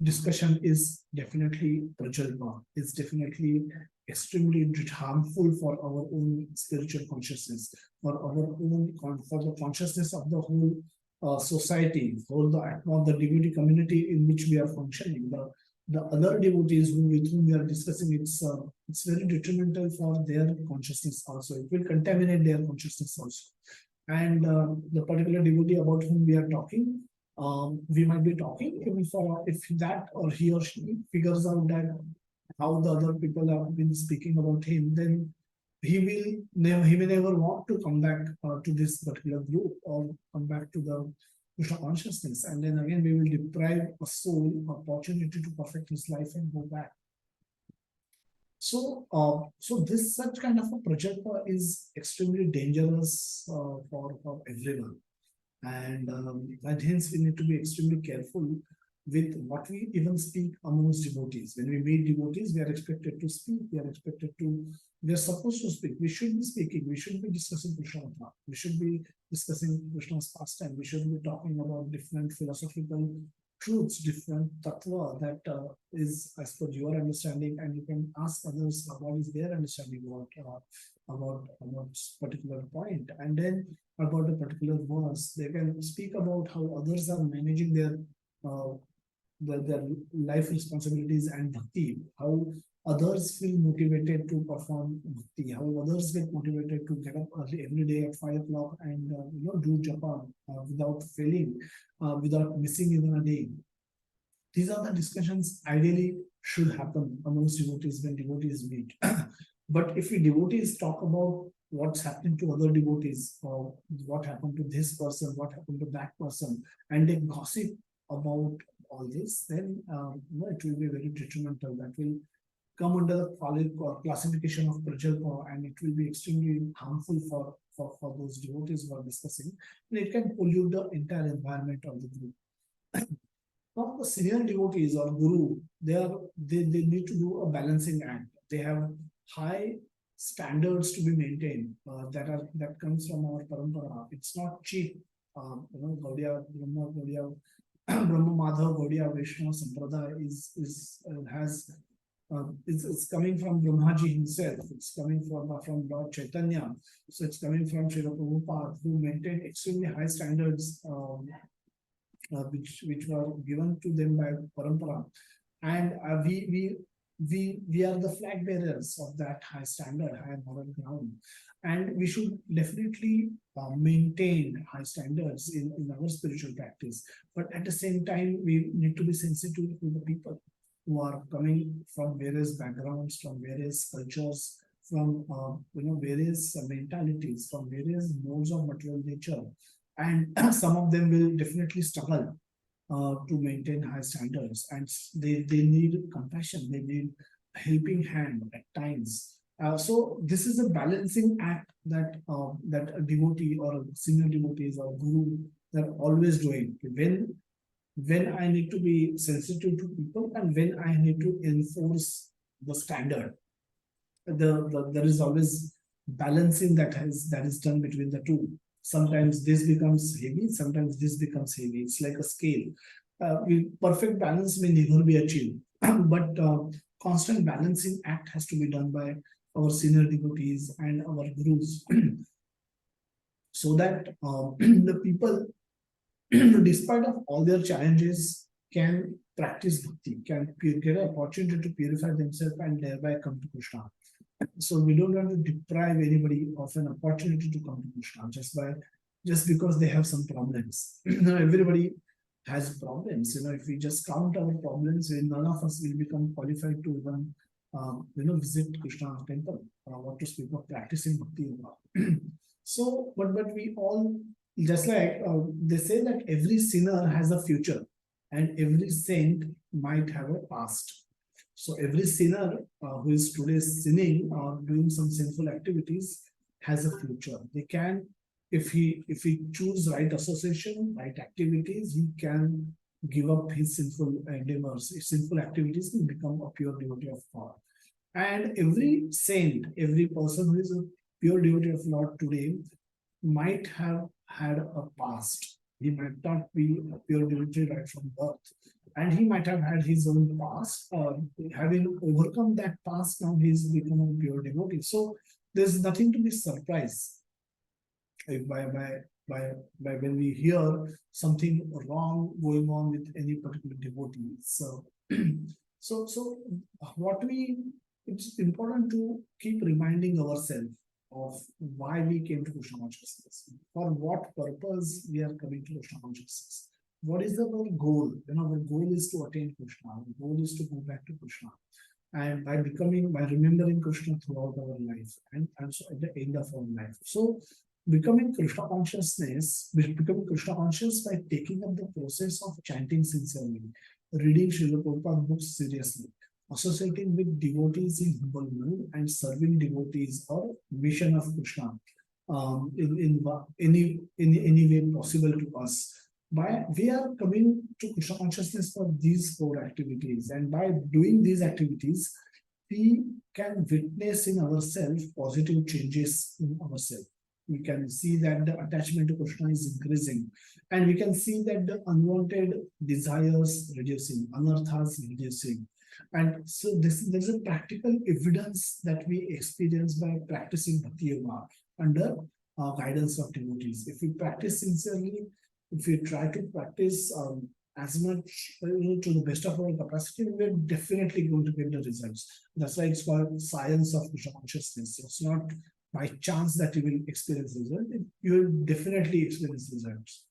discussion is definitely prajalpa, is definitely extremely harmful for our own spiritual consciousness, for the consciousness of the whole society, for the devotee community in which we are functioning. The other devotees with whom we are discussing, it's very detrimental for their consciousness also. It will contaminate their consciousness also. And the particular devotee about whom we are talking, we might be talking, if that or he or she figures out that how the other people have been speaking about him, then he may never want to come back to this particular group or come back to the Krishna consciousness, and then again we will deprive a soul opportunity to perfect his life and go back. So, this such kind of a prajalpa is extremely dangerous for everyone, and hence we need to be extremely careful with what we even speak amongst devotees. When we meet devotees, we are expected to speak, we are supposed to speak. We should be speaking, we should be discussing Krishna Katha, we should be discussing Krishna's pastime, we should be talking about different philosophical truths, different tattva that is as per your understanding, and you can ask others what is their understanding about particular point, and then about a particular verse. They can speak about how others are managing uh, their life responsibilities and bhakti, how others feel motivated to perform bhakti, how others get motivated to get up early every day at 5 o'clock and do japa without failing, without missing even a day. These are the discussions ideally should happen amongst devotees when devotees meet. But if we devotees talk about what's happening to other devotees, or what happened to this person, what happened to that person, and they gossip about all this, then it will be very detrimental. That will come under the classification of Prajalpa, and it will be extremely harmful for those devotees who are discussing, and it can pollute the entire environment of the group. Now, the senior devotees or guru, they need to do a balancing act. They have high standards to be maintained that comes from our parampara. It's not cheap. Gaudiya, Brahma Madhav Gaudiya Vaishnava Sampradaya it's coming from Brahmaji himself. It's coming from Lord Chaitanya. So it's coming from Srila Prabhupada, who maintained extremely high standards, which were given to them by parampara, and we are the flag bearers of that high standard, high moral ground, and we should definitely maintain high standards in our spiritual practice. But at the same time, we need to be sensitive to the people who are coming from various backgrounds, from various cultures, from various mentalities, from various modes of material nature, and some of them will definitely struggle to maintain high standards, and they need compassion, they need a helping hand at times. So this is a balancing act that a devotee or a senior devotees or guru, they're always doing. When I need to be sensitive to people and when I need to enforce the standard, there is always balancing that is done between the two. Sometimes this becomes heavy, sometimes this becomes heavy. It's like a scale. Perfect balance may never be achieved, but constant balancing act has to be done by our senior devotees and our gurus, so that the people, despite of all their challenges, can practice bhakti, can get an opportunity to purify themselves and thereby come to Krishna. So we don't want to deprive anybody of an opportunity to come to Krishna just because they have some problems. Everybody has problems. If we just count our problems, none of us will become qualified to even visit Krishna temple. What to speak of practicing bhakti yoga. So, but we all, just like they say that every sinner has a future and every saint might have a past. So every sinner who is today sinning or doing some sinful activities has a future. They can, if he choose right association, right activities, he can give up his sinful endeavors, his sinful activities, and become a pure devotee of God. And every saint, every person who is a pure devotee of Lord today might have had a past. He might not be a pure devotee right from birth, and he might have had his own past. Having overcome that past, now he's become a pure devotee. So there's nothing to be surprised by when we hear something wrong going on with any particular devotee. So what it's important to keep reminding ourselves of why we came to Krishna consciousness, for what purpose we are coming to Krishna consciousness. What is our goal? Our goal is to attain Krishna. Our goal is to go back to Krishna. And by remembering Krishna throughout our life and also at the end of our life. So becoming Krishna conscious by taking up the process of chanting sincerely, reading Srila Prabhupada books seriously, associating with devotees in humble mood, and serving devotees or mission of Krishna in any way possible to us. we are coming to Krishna consciousness for these four activities, and by doing these activities, we can witness in ourselves positive changes in ourselves. We can see that the attachment to Krishna is increasing, and we can see that the unwanted desires reducing, anarthas reducing. And so there's a practical evidence that we experience by practicing Bhakti Yoga under guidance of devotees. If we practice sincerely, if we try to practice as much to the best of our capacity, we're definitely going to get the results. That's why it's called science of Krishna consciousness. It's not by chance that you will experience results. You will definitely experience results.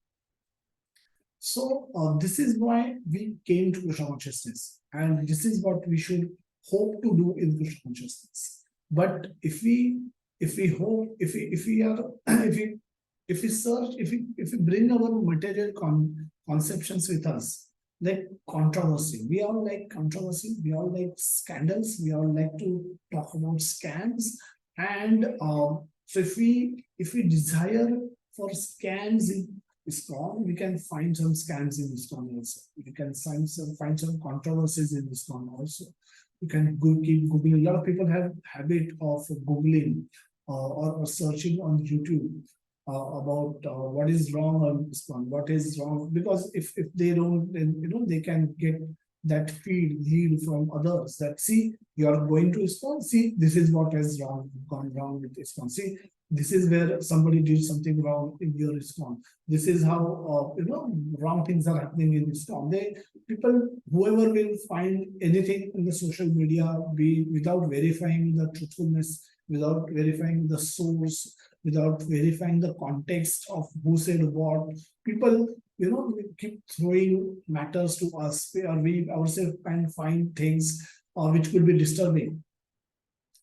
So this is why we came to Krishna consciousness, and this is what we should hope to do in Krishna consciousness. But if we hope, if we are, if we search, if we bring our material conceptions with us, like controversy, we all like controversy, we all like scandals, we all like to talk about scams, and so if we desire for scams in ISKCON, we can find some scams in ISKCON also. We can find some controversies in ISKCON also. You can keep googling. A lot of people have habit of googling or searching on YouTube about what is wrong on ISKCON, what is wrong, because if they don't, then they can get that lead from others that, see, you are going to ISKCON, see, this is what has gone wrong with ISKCON. See, this is where somebody did something wrong in your ISKCON. This is how wrong things are happening in ISKCON. People, whoever will find anything in the social media, be without verifying the truthfulness, without verifying the source, without verifying the context of who said what, people keep throwing matters to us, or we ourselves can find things which could be disturbing.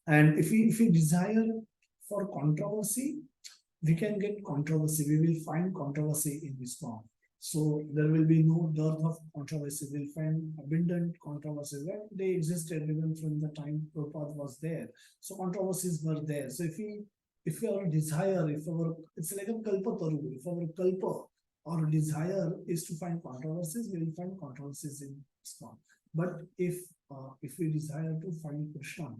And if we desire for controversy, we can get controversy. We will find controversy in this form. So there will be no dearth of controversy. We'll find abundant controversies. Well, they existed even from the time Prabhupada was there. So controversies were there. So if our desire, it's like a kalpataru, if our kalpa or desire is to find controversies, we will find controversies in ISKCON. But if we desire to find Krishna,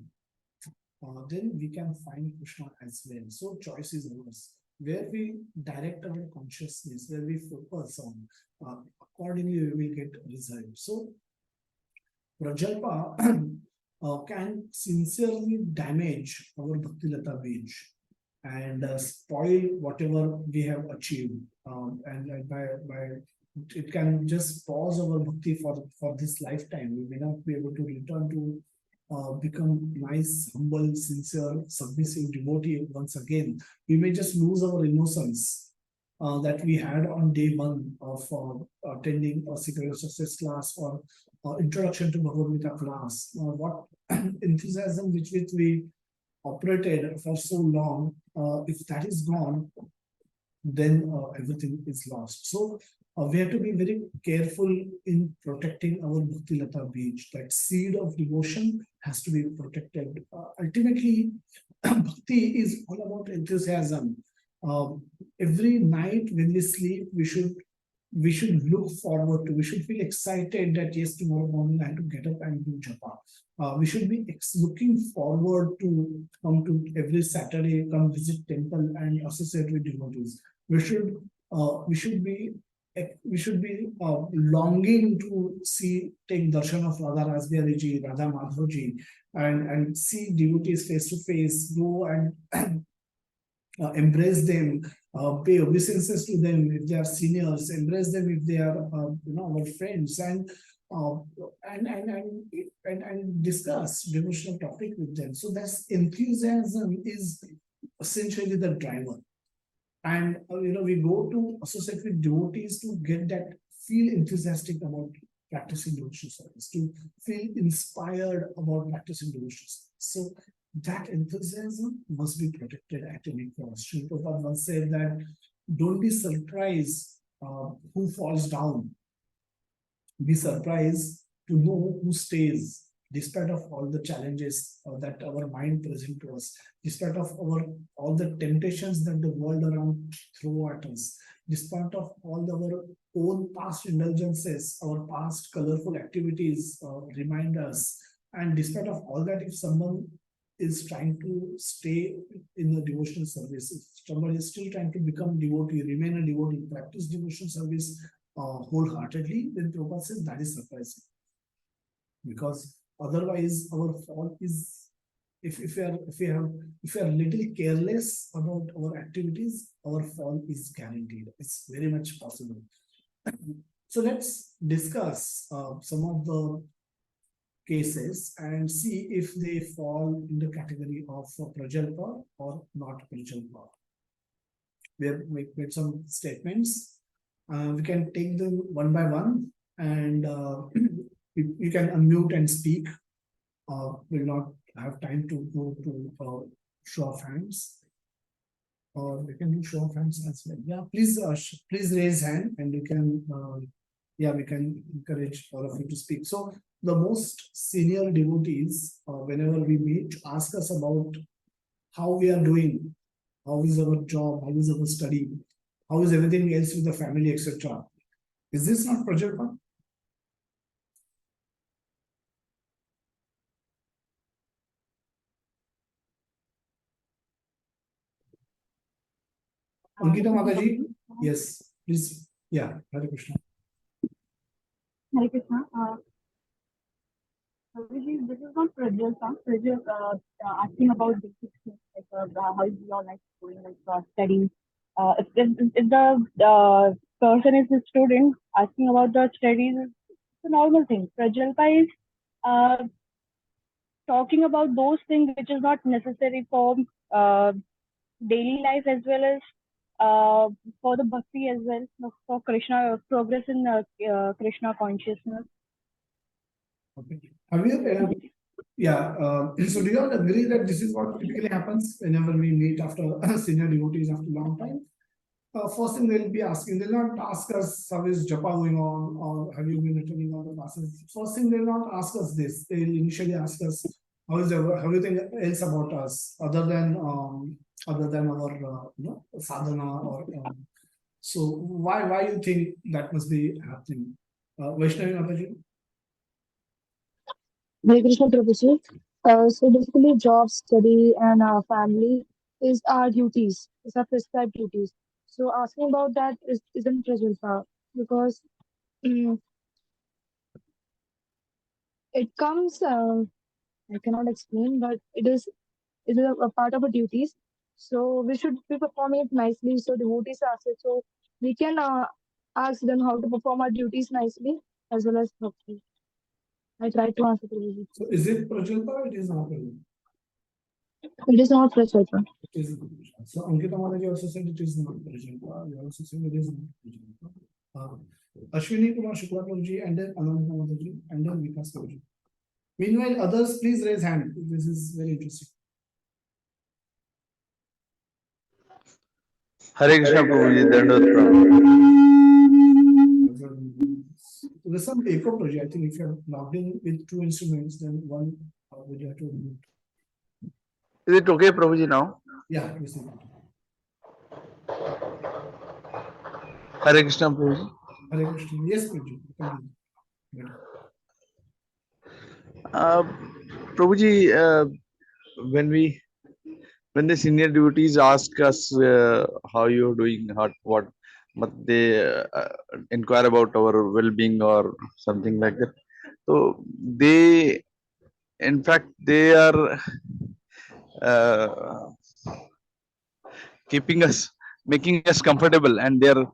then we can find Krishna as well. So choice is ours. Where we direct our consciousness, where we focus on, accordingly we will get results. So Prajalpa can sincerely damage our Bhakti Lata Bij and spoil whatever we have achieved. And by it can just pause our bhakti for this lifetime. We may not be able to return to become nice, humble, sincere, submissive devotee once again. We may just lose our innocence that we had on day one of attending a secret success class or introduction to Bhagavad Gita class. What enthusiasm which we operated for so long, if that is gone, then everything is lost. So we have to be very careful in protecting our Bhakti Lata Bij. That seed of devotion has to be protected. Ultimately, Bhakti is all about enthusiasm. Every night when we sleep, we should look forward to, we should feel excited that yes, tomorrow morning I have to get up and do japa. We should be looking forward to come to every Saturday, come visit temple and associate with devotees. We should be longing to take darshan of Radha Rasbihari ji, Radha Madhav ji, and see devotees face to face, go and embrace them, pay obeisances to them if they are seniors, embrace them if they are our friends, and discuss devotional topic with them. So that's enthusiasm is essentially the driver. And we go to associate with devotees to get that, feel enthusiastic about practicing devotional service, to feel inspired about practicing devotional service. So that enthusiasm must be protected at any cost. Srila Prabhupada once said that don't be surprised who falls down. Be surprised to know who stays. despite of all the challenges that our mind present to us, despite of all the temptations that the world around throw at us, despite of all our own past indulgences, our past colorful activities remind us, and despite of all that, if someone is trying to stay in the devotional service, if someone is still trying to become devotee, remain a devotee, practice devotional service wholeheartedly, then Prabhupada says that is surprising. Because otherwise our fall is, if we are little careless about our activities, our fall is guaranteed. It's very much possible. So let's discuss some of the cases and see if they fall in the category of Prajalpa or not Prajalpa. We have made some statements. We can take them one by one, and you can unmute and speak. Will not have time to go to show of hands, or we can do show of hands as well. Yeah, please raise hand, and you can yeah, we can encourage all of you to speak. So the most senior devotees, whenever we meet, ask us about how we are doing, how is our job, how is our study, how is everything else with the family, etc. Is this not Prajalpa? Ankita Mataji, yes, please. Yeah, Hare Krishna. Hare Krishna. This is not Prajalpa. Prajalpa asking about basic things like how is your life going, like studies. If the person is a student, asking about the studies is a normal thing. Prajalpa is uh, talking about those things which is not necessary for uh, daily life as well as uh, for the bhakti as well, for Krishna, progress in Krishna consciousness. Okay. Have you, yeah, so do you all agree that this is what typically happens whenever we meet after senior devotees after a long time? First thing they'll be asking, they'll not ask us how is japa going on or have you been attending all the classes. First thing they'll not ask us this. They'll initially ask us how is everything else about us other than our sadhana or so why you think that must be happening? Vaishnavi Mataji? Hare Krishna Prabhuji. So basically, job, study, and family is our duties. Is our prescribed duties. So asking about that isn't Prajalpa because mm, it comes. I cannot explain, but it is a part of our duties. So we should be performing it nicely. So devotees ask it. So we can ask them how to perform our duties nicely as well as bhakti. I tried to answer Prabhuji. So is it Prajalpa or it is not Prajalpa? It is not Prajalpa. It is not. So Ankita Mataji also said it is not Prajalpa. You also said it is not Prajalpa. Ashwini Kumar Shukla Prabhuji and then Ananta Mataji and then Vikas Prabhuji. Meanwhile, others please raise hand. This is very interesting. Hare Krishna Prabhuji, Dandot There's some echo project. I think if you're logged in with two instruments, then one would have to mute. Is it okay, Prabhuji, now? Yeah, yes. Hare Krishna Prabhuji. Hare Krishna. Yes, Prabhuji. Prabhuji, when the senior devotees ask us how you're doing, what, but they inquire about our well-being or something like that. So they, in fact, they are making us comfortable, and they're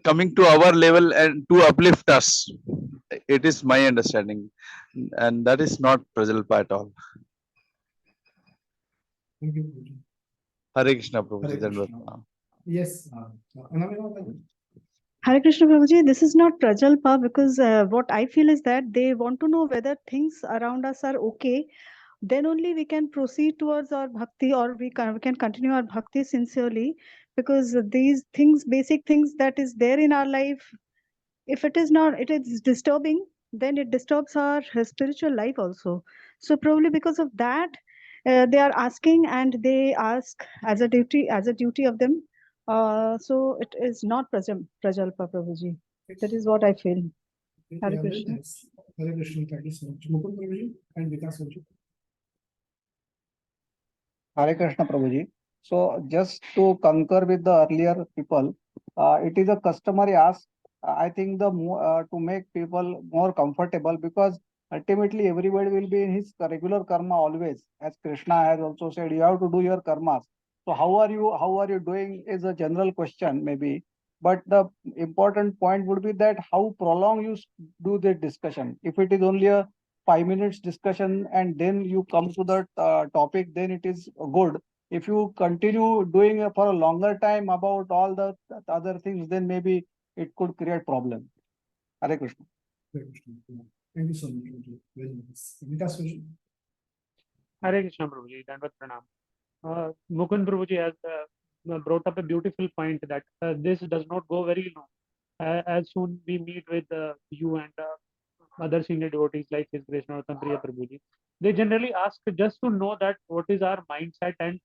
coming to our level and to uplift us. It is my understanding, and that is not Prajalpa at all. Thank you, Prabhuji. Hare Krishna Prabhuji. Hare Krishna. Yes. Hare Krishna Prabhuji, this is not Prajalpa because what I feel is that they want to know whether things around us are okay. Then only we can proceed towards our bhakti, or we can continue our bhakti sincerely, because these things, basic things that is there in our life, if it is not, it is disturbing, then it disturbs our spiritual life also. So probably because of that, they are asking, and they ask as a duty of them. So it is not Prajalpa, Prabhuji. That is what I feel. Hare Yeah, very Krishna. nice. Hare Krishna, thank you so much. Mukund Prabhuji and Vikas Prabhuji. Hare Krishna Prabhuji. So just to concur with the earlier people, it is a customary ask. I think to make people more comfortable, because ultimately everybody will be in his regular karma always. As Krishna has also said, you have to do your karmas. So how are you doing is a general question maybe. But the important point would be that how prolong you do the discussion. If it is only a 5 minutes discussion and then you come to that topic, then it is good. If you continue doing for a longer time about all the other things, then maybe it could create problem. Hare Krishna. Hare Krishna. Yeah. Thank you so much. Prabhuji. Very nice. Vikas Prabhuji. Hare Krishna Prabhuji, Dandavat Pranam. Mukund Prabhuji has brought up a beautiful point that this does not go very long. As soon we meet with you and other senior devotees like His Grace Narottam Priya Prabhuji, they generally ask just to know that what is our mindset, and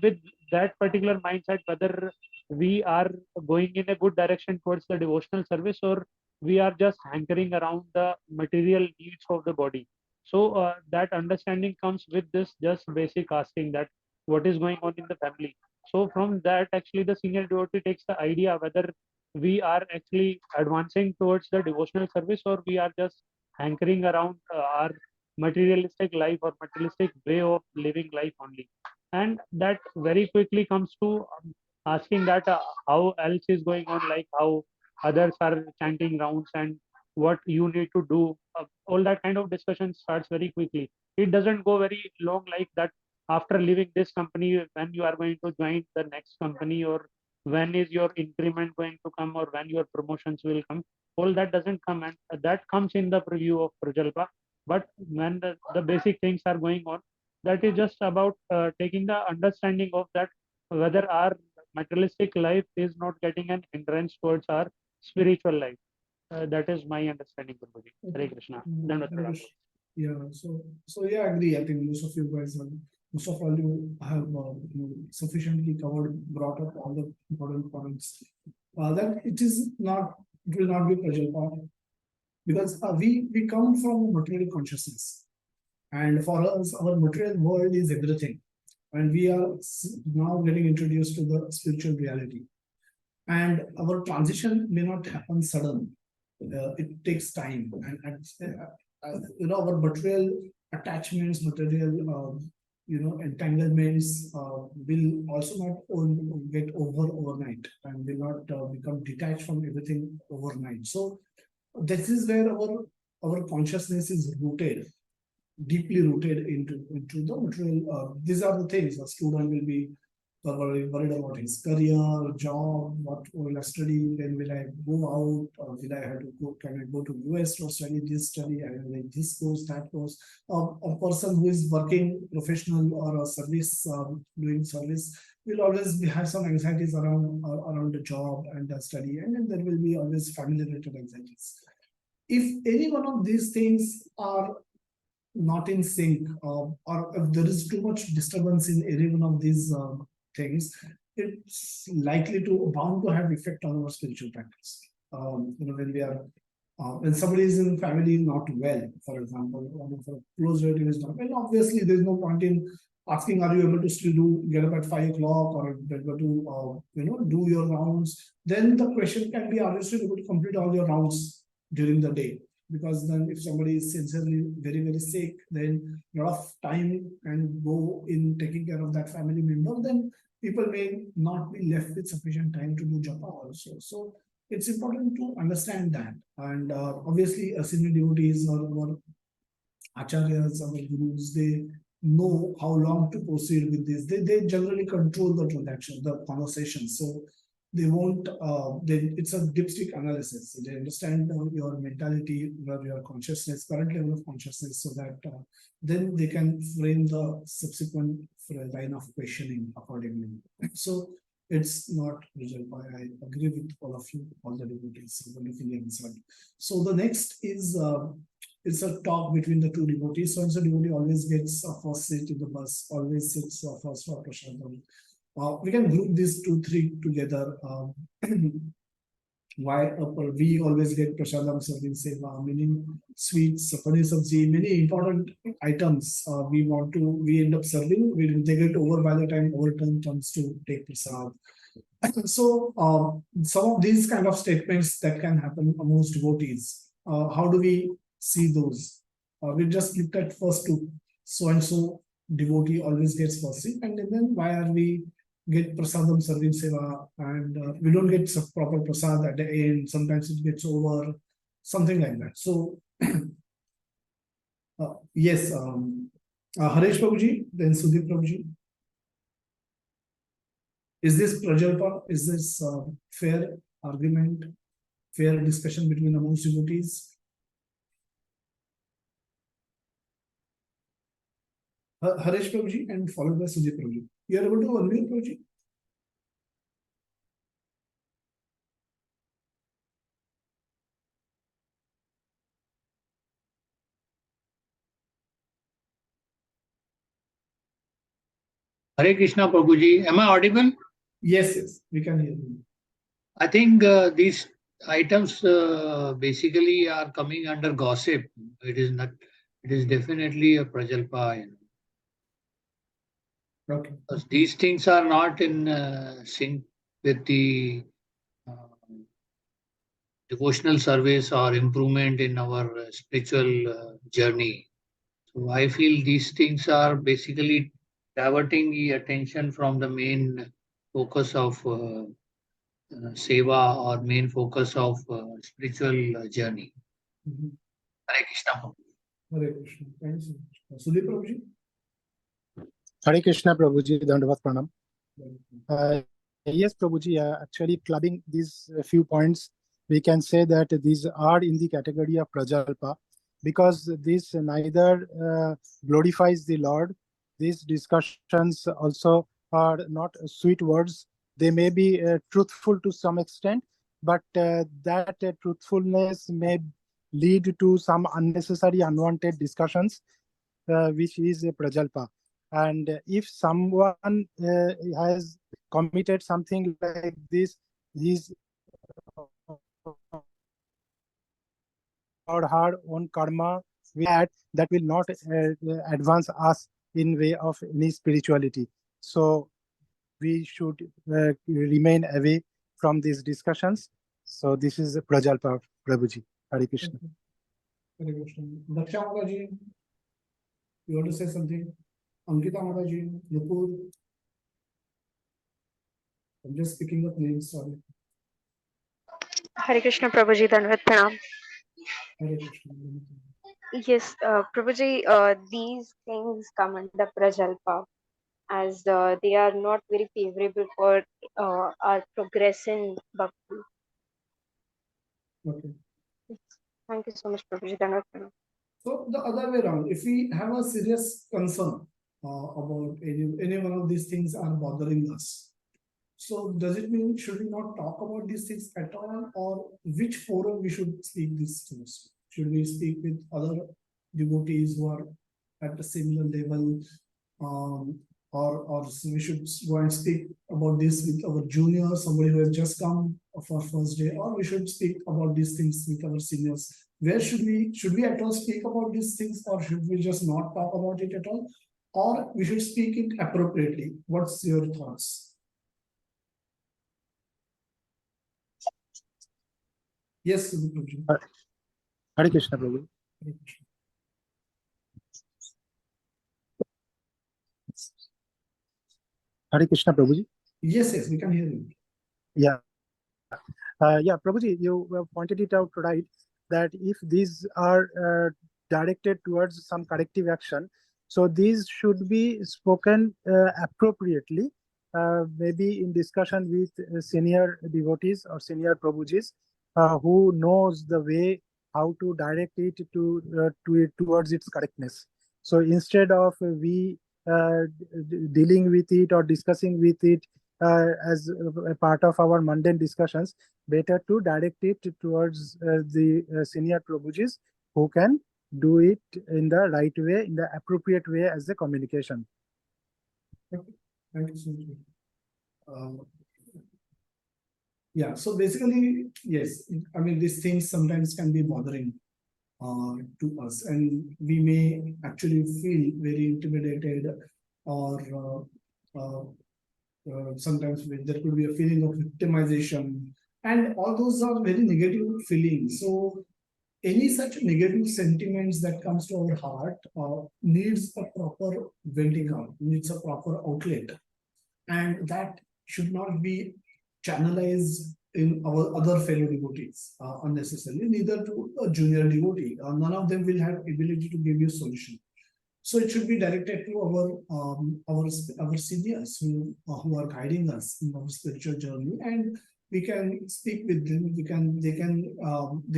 with that particular mindset, whether we are going in a good direction towards the devotional service, or we are just hankering around the material needs of the body. So that understanding comes with this just basic asking that what is going on in the family. So from that, actually, the senior devotee takes the idea whether we are actually advancing towards the devotional service, or we are just hankering around our materialistic life or materialistic way of living life only. And that very quickly comes to asking that how else is going on, like how others are chanting rounds and what you need to do. All that kind of discussion starts very quickly. It doesn't go very long like that. After leaving this company, when you are going to join the next company, or when is your increment going to come, or when your promotions will come, all that doesn't come, and that comes in the preview of Prajalpa. But when the basic things are going on, that is just about taking the understanding of that whether our materialistic life is not getting an hindrance towards our spiritual life. That is my understanding, Prabhuji. Hare Krishna. Dandavat Hare Pranam. Krishna. Yeah, so yeah, I agree. I think most of you guys have, most of all you have sufficiently brought up all the important points. That it will not be Prajalpa, because we come from material consciousness, and for us, our material world is everything, and we are now getting introduced to the spiritual reality, and our transition may not happen sudden. It takes time, and our material attachments, material entanglements will also not get over overnight, and will not become detached from everything overnight. So this is where our consciousness is rooted, deeply rooted into the material. These are the things a student will be worried about his career, job, what will I study, when will I go out, or will I have to go, can I go to US to study this, study, I will like this course, that course. A person who is working professional or a service, doing service, will always have some anxieties around the job and the study, and then there will be always family related anxieties. If any one of these things are not in sync, or if there is too much disturbance in any one of these things, it's likely to bound to have effect on our spiritual practice. When we are when somebody is in family not well, for example, or if a close relative is not well, obviously there's no point in asking, are you able to still get up at 5 o'clock, or able to do your rounds? Then the question can be, are you still able to complete all your rounds during the day? Because then if somebody is sincerely very, very sick, then a lot of time can go in taking care of that family member, then people may not be left with sufficient time to do japa also. So it's important to understand that. And obviously, senior devotees or acharyas, our gurus, they know how long to proceed with this. They generally control the transaction, the conversation. So they won't, it's a dipstick analysis. So they understand your mentality, your consciousness, current level of consciousness, so that then they can frame the subsequent line of questioning accordingly. So It's not Prajalpa. I agree with all of you, all the devotees, wonderfully answered. So the next is it's a talk between the two devotees. So the devotee always gets a first seat in the bus, always sits first for Prashadam. We can group these two, three together. Why we always get Prasadam serving seva, meaning sweets, paneer sabji, many important items we end up serving. They get over by the time our turn comes to take prasad. So some of these kind of statements that can happen amongst devotees, how do we see those? We just looked at first two, so and so devotee always gets first seat, and then why are we get prasadam serving seva and we don't get some proper prasad at the end? Sometimes it gets over, something like that. So yes, Harish Prabhuji, then Sudeep Prabhuji. Is this Prajalpa? Is this fair argument, fair discussion between amongst devotees? Harish Prabhuji and followed by Sujit Prabhuji. You are able to unmute Prabhuji? Hare Krishna Prabhuji, am I audible? Yes, yes, we can hear you. I think these items basically are coming under gossip. It is not. It is definitely a Prajalpa. Okay. Because these things are not in sync with the devotional service or improvement in our spiritual journey. So I feel these things are basically diverting the attention from the main focus of seva or main focus of spiritual journey. Mhm. Hare Krishna. Hare Krishna. Thank you. Sudhir Prabhuji? Hare Krishna Prabhuji, Dandavat Pranam. Yes, Prabhuji, actually clubbing these few points, we can say that these are in the category of Prajalpa because this neither glorifies the Lord. These discussions also are not sweet words. They may be truthful to some extent, but that truthfulness may lead to some unnecessary, unwanted discussions, which is a Prajalpa. And if someone has committed something like this, he's or her own karma that will not advance us in way of any spirituality. So we should remain away from these discussions. So this is Prajalpa Prabhuji. Hare Krishna. Hare Krishna. Daksha Mataji, you want to say something? Ankita Mataji, Nupur. I'm just picking up names, sorry. Hare Krishna Prabhuji, Dandavat Pranam. Hare Krishna. Yes, Prabhuji, these things come under Prajalpa as they are not very favorable for our progress in Bhakti. Okay. Thank you so much, Prabhuji. Dandavat Pranam. So the other way around, if we have a serious concern about any one of these things are bothering us, so does it mean should we not talk about these things at all, or which forum we should speak these things? Should we speak with other devotees who are at a similar level, or so we should go and speak about this with our junior, somebody who has just come for first day, or we should speak about these things with our seniors? Where should we at all speak about these things, or should we just not talk about it at all, or we should speak it appropriately? What's your thoughts? Yes, Prabhuji. Hare Krishna Prabhu. Hare Krishna Prabhuji. Yes, yes, we can hear you. Yeah. Yeah, Prabhuji, you pointed it out right, that if these are directed towards some corrective action, so these should be spoken appropriately, maybe in discussion with senior devotees or senior Prabhujis who knows the way how to direct it towards its correctness. So instead of we dealing with it or discussing with it as a part of our mundane discussions, better to direct it towards the senior Prabhujis who can do it in the right way, in the appropriate way as a communication. Thank you so much. Yeah, so basically, yes, I mean, these things sometimes can be bothering to us, and we may actually feel very intimidated, or sometimes there could be a feeling of victimization, and all those are very negative feelings. So any such negative sentiments that comes to our heart needs a proper venting out, needs a proper outlet, and that should not be channelized in our other fellow devotees unnecessarily, neither to a junior devotee. None of them will have ability to give you solution. So it should be directed to our seniors who are guiding us in our spiritual journey, and we can speak with them. They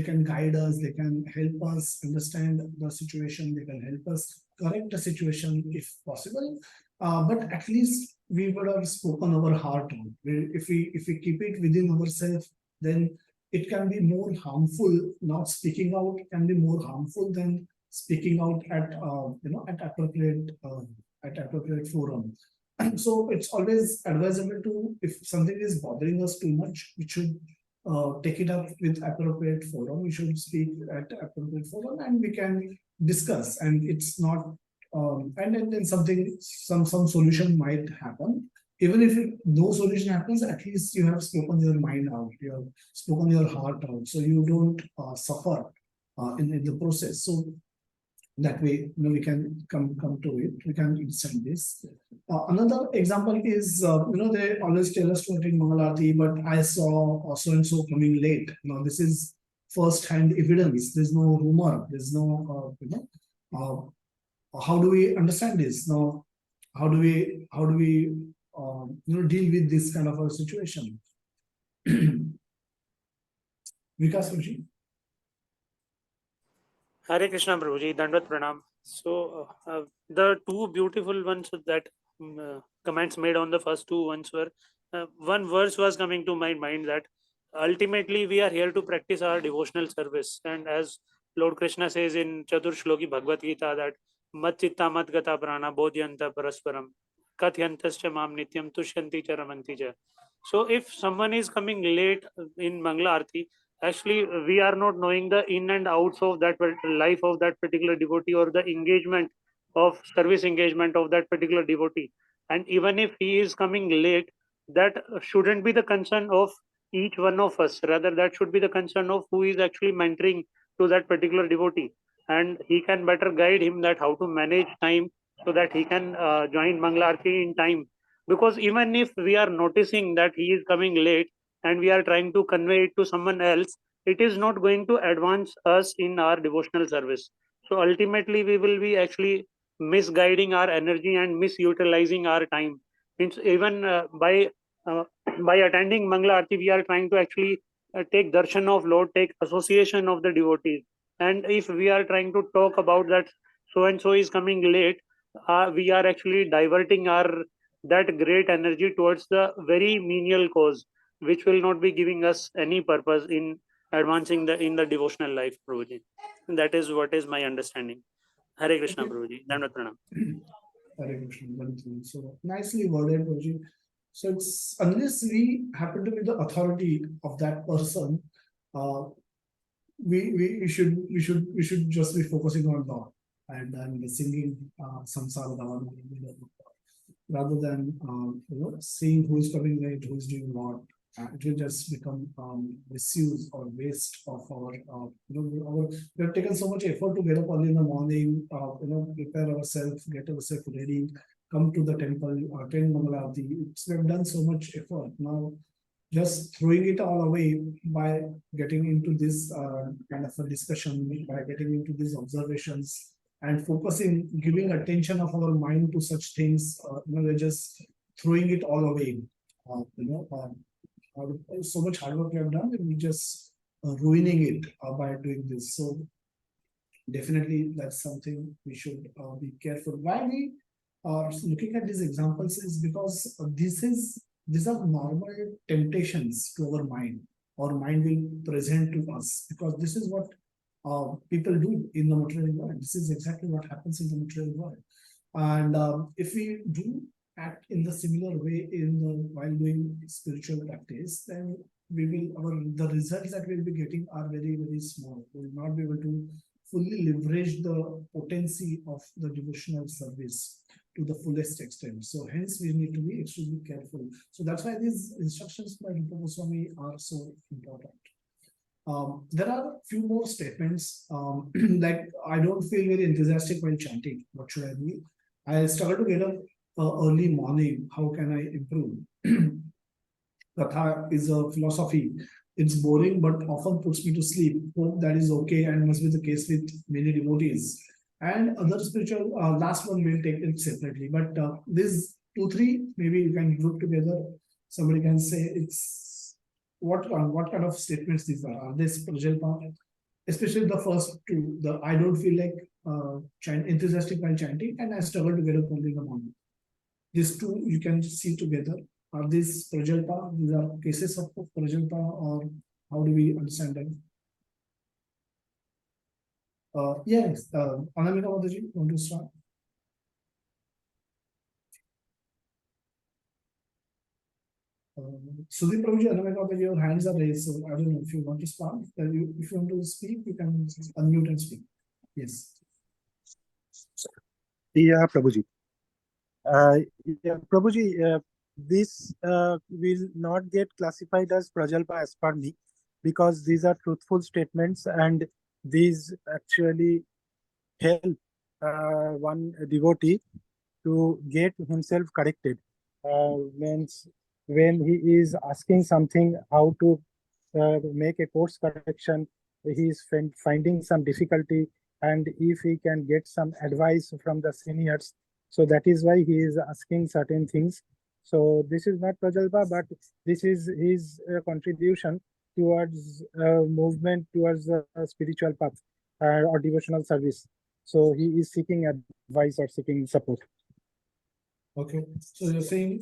can guide us. They can help us understand the situation. They can help us correct the situation if possible. But at least we would have spoken our heart out. If we keep it within ourselves, then it can be more harmful. Not speaking out can be more harmful than speaking out at appropriate forum. So it's always advisable to, if something is bothering us too much, we should take it up with appropriate forum. We should speak at appropriate forum, and we can discuss. And it's not, and then some solution might happen. Even if no solution happens, at least you have spoken your mind out, you have spoken your heart out, so you don't suffer in the process. So that way, we can come to it. We can understand this. Another example is, they always tell us to attend Mangalarti, but I saw so and so coming late. Now this is first-hand evidence. There's no rumor. There's no, how do we understand this? Now, how do we deal with this kind of a situation? Vikas Ruchi. Hare Krishna Prabhuji, Dandavat Pranam. So the two beautiful ones that comments made on the first two ones were, one verse was coming to my mind, that ultimately we are here to practice our devotional service. And as Lord Krishna says in Chatur Shloki Bhagavad Gita, that mat chitta mat gata prana bodhyanta parasparam kathyantascha mam nityam tushyanti cha ramanti cha. So if someone is coming late in Mangala Aarti, actually we are not knowing the in and outs of that life of that particular devotee, or the engagement of service engagement of that particular devotee. And even if he is coming late, that shouldn't be the concern of each one of us. Rather, that should be the concern of who is actually mentoring to that particular devotee, and he can better guide him that how to manage time so that he can join Mangala Aarti in time. Because even if we are noticing that he is coming late and we are trying to convey it to someone else, it is not going to advance us in our devotional service. So ultimately we will be actually misguiding our energy and misutilizing our time. Means even by attending Mangala Aarti, we are trying to actually take darshan of Lord, take association of the devotees. And if we are trying to talk about that so and so is coming late, we are actually diverting our that great energy towards the very menial cause, which will not be giving us any purpose in advancing in the devotional life, Prabhuji. That is what is my understanding. Hare Krishna, Okay. Prabhuji. Dandavat Pranam. Hare Krishna. So nicely worded, Prabhuji. So it's, unless we happen to be the authority of that person, we should just be focusing on God and singing Samsara Dhawan, rather than seeing who is coming late, who is doing what. It will just become misuse or waste of our we have taken so much effort to get up early in the morning, prepare ourselves, get ourselves ready, come to the temple, attend Mangala Aarti. We have done so much effort. Now just throwing it all away by getting into this kind of a discussion, by getting into these observations and focusing, giving attention of our mind to such things, we're just throwing it all away. So much hard work we have done, and we just ruining it by doing this. So definitely that's something we should be careful. Why we are looking at these examples is because this is these are normal temptations to our mind. Our mind will present to us because this is what people do in the material world. This is exactly what happens in the material world. And if we do act in the similar way while doing spiritual practice, then the results that we'll be getting are very, very small. We will not be able to fully leverage the potency of the devotional service to the fullest extent. So hence we need to be extremely careful. So that's why these instructions by Rupa Goswami are so important. There are a few more statements like I don't feel very enthusiastic while chanting. What should I do? I struggle to get up early morning. How can I improve? Katha is a philosophy. It's boring, but often puts me to sleep. Hope that is okay and must be the case with many devotees. And other spiritual, last one we'll take it separately. But these 2-3, maybe you can group together. Somebody can say it's what kind of statements these are. Are they Prajalpa? Especially the first two. I don't feel like enthusiastic while chanting, and I struggle to get up early in the morning. These two you can see together. Are these Prajalpa? These are cases of Prajalpa, or how do we understand them? Yes, Anamika Mataji, want to start? Sudeep Prabhuji, Anamika Mataji, your hands are raised, so I don't know if you want to start. If you want to speak, you can unmute and speak. Yes. Yeah, Prabhuji. Yeah, Prabhuji, this will not get classified as Prajalpa as per me, because these are truthful statements and these actually help one devotee to get himself corrected. When he is asking something, how to make a course correction, he is finding some difficulty, and if he can get some advice from the seniors, so that is why he is asking certain things. So this is not Prajalpa, but this is his contribution towards movement towards the spiritual path or devotional service. So he is seeking advice or seeking support. Okay, so you're saying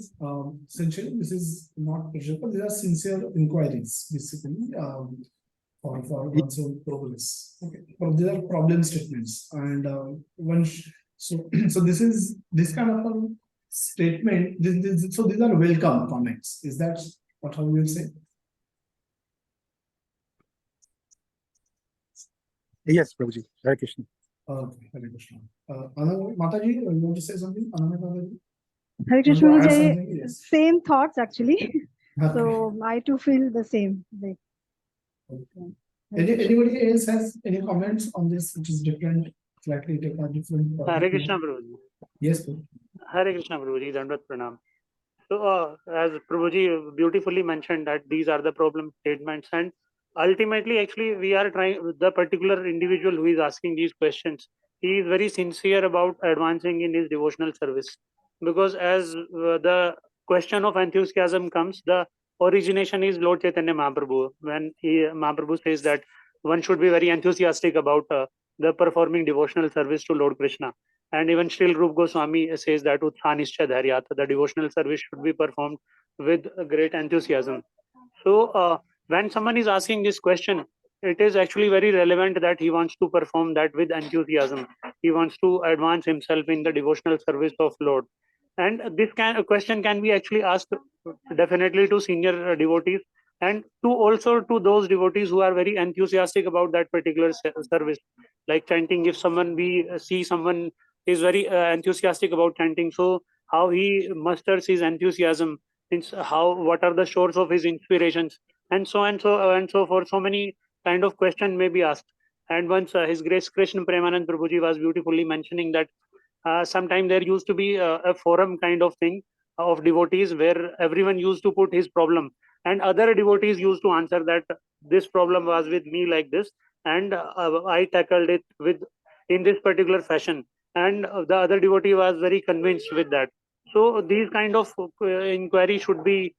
essentially this is not Prajalpa, these are sincere inquiries, basically, for one's own progress. Okay, so these are problem statements, and so this kind of a statement. So these are welcome comments. Is that what how you will say? Yes, Prabhuji. Hare Krishna. Okay, Hare Krishna. Mataji, you want to say something? Mataji? Hare Krishna, Want to add Vijay, something? Yes. same thoughts actually. Okay. So I too feel the same. Like, Okay. Anybody else has any comments on this, which is different, slightly different? Hare Krishna Prabhuji. Yes, sir. Hare Krishna Prabhuji, Dandavat Pranam. So as Prabhuji beautifully mentioned that these are the problem statements, and ultimately actually we are trying, the particular individual who is asking these questions, he is very sincere about advancing in his devotional service, because as the question of enthusiasm comes, the origination is Lord Chaitanya Mahaprabhu, when Mahaprabhu says that one should be very enthusiastic about the performing devotional service to Lord Krishna. And even Srila Rupa Goswami says that Utthanischa Dharyat, the devotional service should be performed with great enthusiasm. So when someone is asking this question, it is actually very relevant that he wants to perform that with enthusiasm. He wants to advance himself in the devotional service of Lord. And this question can be actually asked definitely to senior devotees, and to also to those devotees who are very enthusiastic about that particular service, like chanting. If someone, we see someone is very enthusiastic about chanting, so how he musters his enthusiasm, what are the source of his inspirations, and so forth. So many kind of question may be asked. And once His Grace Krishna Premanand Prabhuji was beautifully mentioning that sometime there used to be a forum kind of thing of devotees where everyone used to put his problem, and other devotees used to answer that this problem was with me like this, and I tackled it with in this particular fashion, and the other devotee was very convinced with that. So these kind of inquiry should be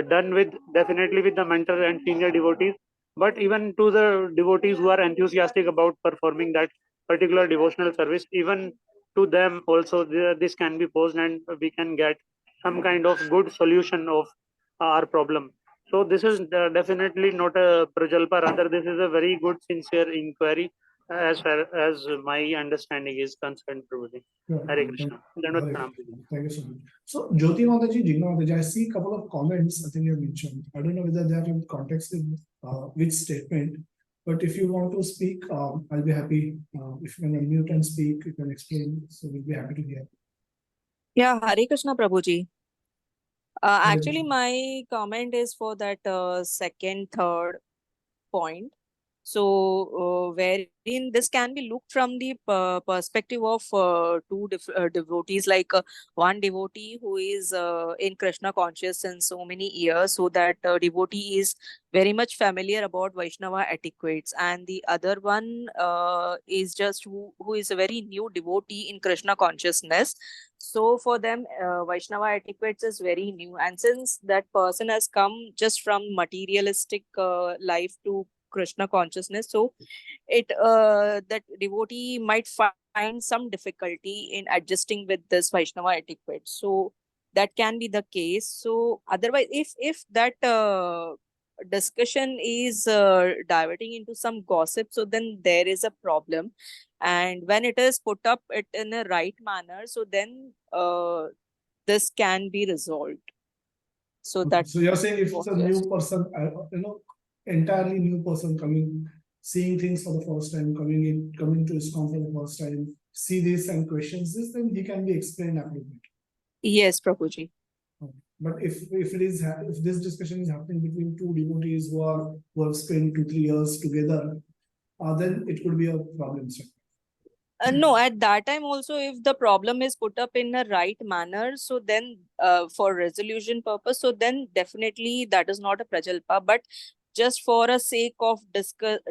done with, definitely with the mentor and senior devotees, but even to the devotees who are enthusiastic about performing that particular devotional service, even to them also this can be posed, and we can get some kind of good solution of our problem. So this is definitely not a Prajalpa, rather this is a very good sincere inquiry as far as my understanding is concerned, Prabhuji. Hare Krishna. Dandavat Hare pranam, Krishna. Prabhuji. Thank you so much. So, Jyoti Mataji, Jigna Mataji, I see a couple of comments I think you have mentioned. I don't know whether they are in context with which statement, but if you want to speak, I'll be happy. If you can unmute and speak, you can explain. So, we'll be happy to hear. Yeah, Hare Krishna Prabhuji. Hare Actually, Krishna. my comment is for that second, third point. So, wherein this can be looked from the perspective of two devotees, like one devotee who is in Krishna conscious since so many years, so that devotee is very much familiar about Vaishnava etiquettes, and the other one is just who is a very new devotee in Krishna consciousness. So for them, Vaishnava etiquettes is very new, and since that person has come just from materialistic life to Krishna consciousness, so it that devotee might find some difficulty in adjusting with this Vaishnava etiquette. So that can be the case. So otherwise, if that discussion is diverting into some gossip, so then there is a problem. And when it is put up it in a right manner, so then this can be resolved. So Okay. that's So, you're saying if it's what a yes. new person, entirely new person coming, seeing things for the first time, coming to his for the first time, see this and questions this, then he can be explained appropriately. Yes, Prabhuji. But if if this discussion is happening between two devotees who have spent 2-3 years together, then it could be a problem. Sir. No, at that time also, if the problem is put up in a right manner, so then for resolution purpose, so then definitely that is not a prajalpa, but just for a sake of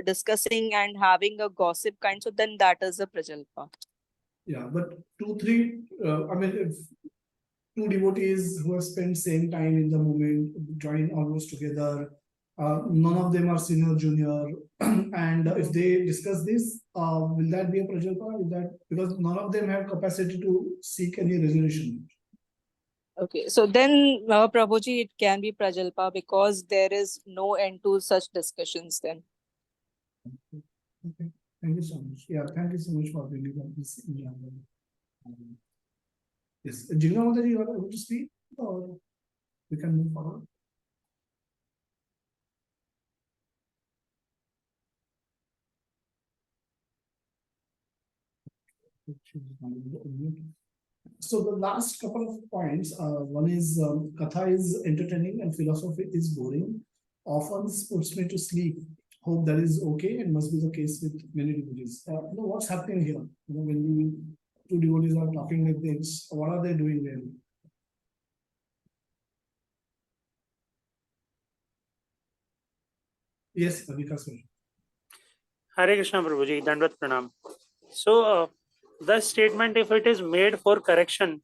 discussing and having a gossip kind, so then that is a prajalpa. Yeah, but 2-3, I mean, if two devotees who have spent same time in the moment, join almost together, none of them are senior, junior, and if they discuss this, will that be a prajalpa? Will that, because none of them have capacity to seek any resolution? Okay, so then Prabhuji, it can be prajalpa because there is no end to such discussions then. Okay, thank you so much. Yeah, thank you so much for bringing up this. Yes, Jigna Mataji, you are able to speak, or we can move forward? So the last couple of points, one is Katha is entertaining and philosophy is boring. Often puts me to sleep. Hope that is okay and must be the case with many devotees. What's happening here? When two devotees are talking like this, what are they doing really? Yes, Vikas. Hare Krishna Prabhuji, Dandavat pranam. So the statement, if it is made for correction,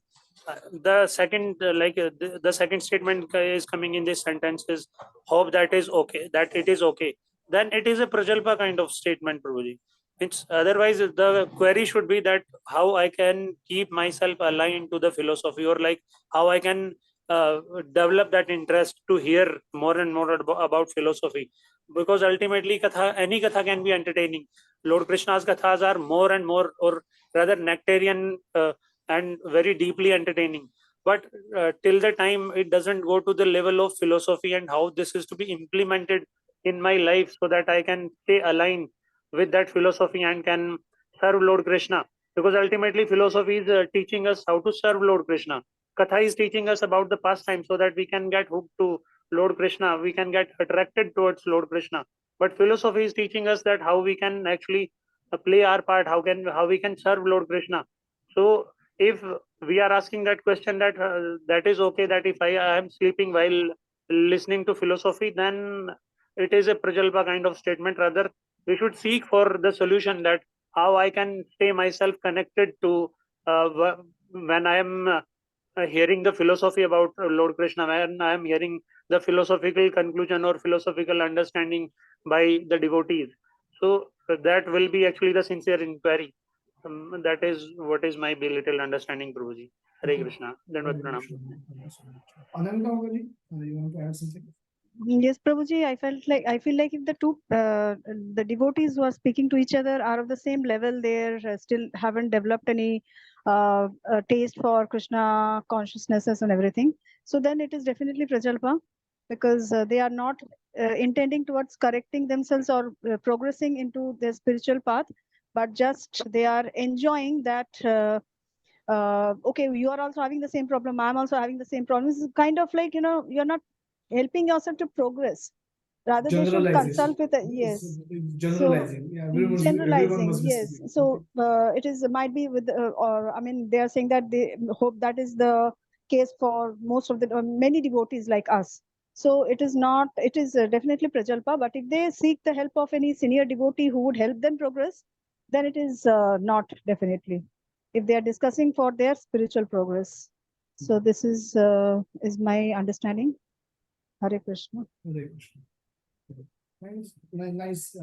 the second the second statement is coming in this sentence is hope that is okay, that it is okay, then it is a prajalpa kind of statement, Prabhuji. It's otherwise the query should be that how I can keep myself aligned to the philosophy, or like how I can develop that interest to hear more and more about philosophy, because ultimately any katha can be entertaining. Lord Krishna's kathas are more and more, or rather nectarian and very deeply entertaining. But till the time it doesn't go to the level of philosophy and how this is to be implemented in my life, so that I can stay aligned with that philosophy and can serve Lord Krishna. Because ultimately philosophy is teaching us how to serve Lord Krishna. Katha is teaching us about the pastime, so that we can get hooked to Lord Krishna, we can get attracted towards Lord Krishna. But philosophy is teaching us that how we can actually play our part, how we can serve Lord Krishna. So if we are asking that question, that that is okay, that if I am sleeping while listening to philosophy, then it is a prajalpa kind of statement. Rather, we should seek for the solution, that how I can stay myself connected to when I am hearing the philosophy about Lord Krishna, when I am hearing the philosophical conclusion or philosophical understanding by the devotees. So that will be actually the sincere inquiry. That is what is my little understanding, Prabhuji. Hare Krishna. Dandavat Hare Pranam. Krishna. Ananta Mukherjee, you want to add something? Yes, Prabhuji, I feel like if the devotees who are speaking to each other are of the same level, they're still haven't developed any taste for Krishna consciousnesses and everything. So then it is definitely Prajalpa, because they are not intending towards correcting themselves or progressing into their spiritual path, but just they are enjoying that. Okay, you are also having the same problem. I'm also having the same problem. It's kind of like, you're not helping yourself to progress. Rather, they should consult with yes. Generalizing. Yeah, everyone Generalizing, must be yes. speaking. So it is might be with or I mean they are saying that they hope that is the case for most of the many devotees like us. So it is not. It is definitely Prajalpa. But if they seek the help of any senior devotee who would help them progress, then it is not definitely. If they are discussing for their spiritual progress. So this is my understanding. Hare Krishna. Hare Krishna.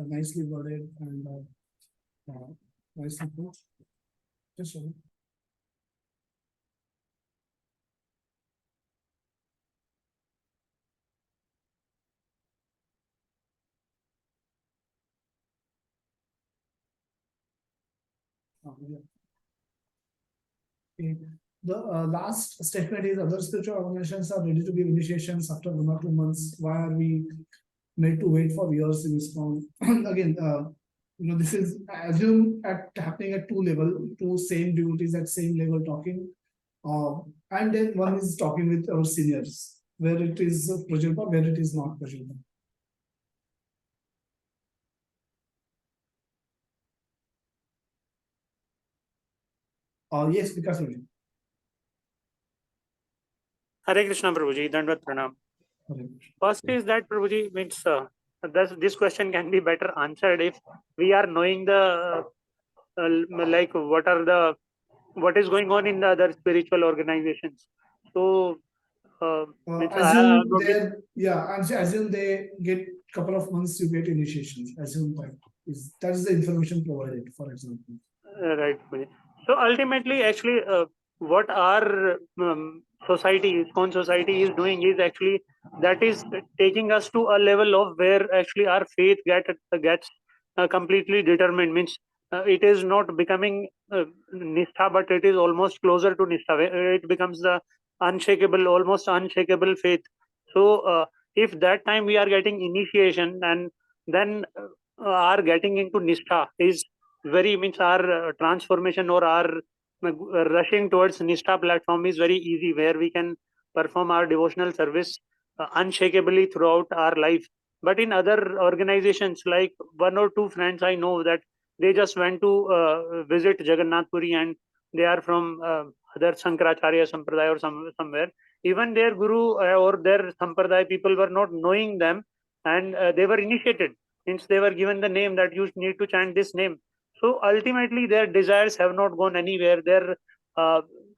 Nicely worded and nicely put. Just sorry. Yeah. Okay. The last statement is other spiritual organizations are ready to give initiations after 1 or 2 months. Why are we made to wait for years in ISKCON? Again, this is assumed happening at two same devotees at same level talking. And then one is talking with our seniors, where it is Prajalpa, where it is not Prajalpa. Yes, Vikas. Hare Krishna, Prabhuji. Dandavat Pranam. Hare First is that, Prabhuji, means this question can be better answered if we are knowing the like what is going on in the other spiritual organizations. So means assume they get couple of months to get initiations. Assume that is the information provided, for example. Right. Prabhuji. So ultimately, actually, what our society, ISKCON society, is doing is actually that is taking us to a level of where actually our faith gets completely determined. Means it is not becoming Nishtha, but it is almost closer to Nishtha. It becomes the unshakable, almost unshakable faith. So if that time we are getting initiation and then are getting into Nishtha is very means our transformation or our rushing towards Nishtha platform is very easy, where we can perform our devotional service unshakably throughout our life. But in other organizations, like 1 or 2 friends I know that they just went to visit Jagannath Puri and they are from other Sankaracharya Sampradaya or somewhere. Even their guru or their Sampradaya people were not knowing them, and they were initiated. Means they were given the name that you need to chant this name. So ultimately, their desires have not gone anywhere. Their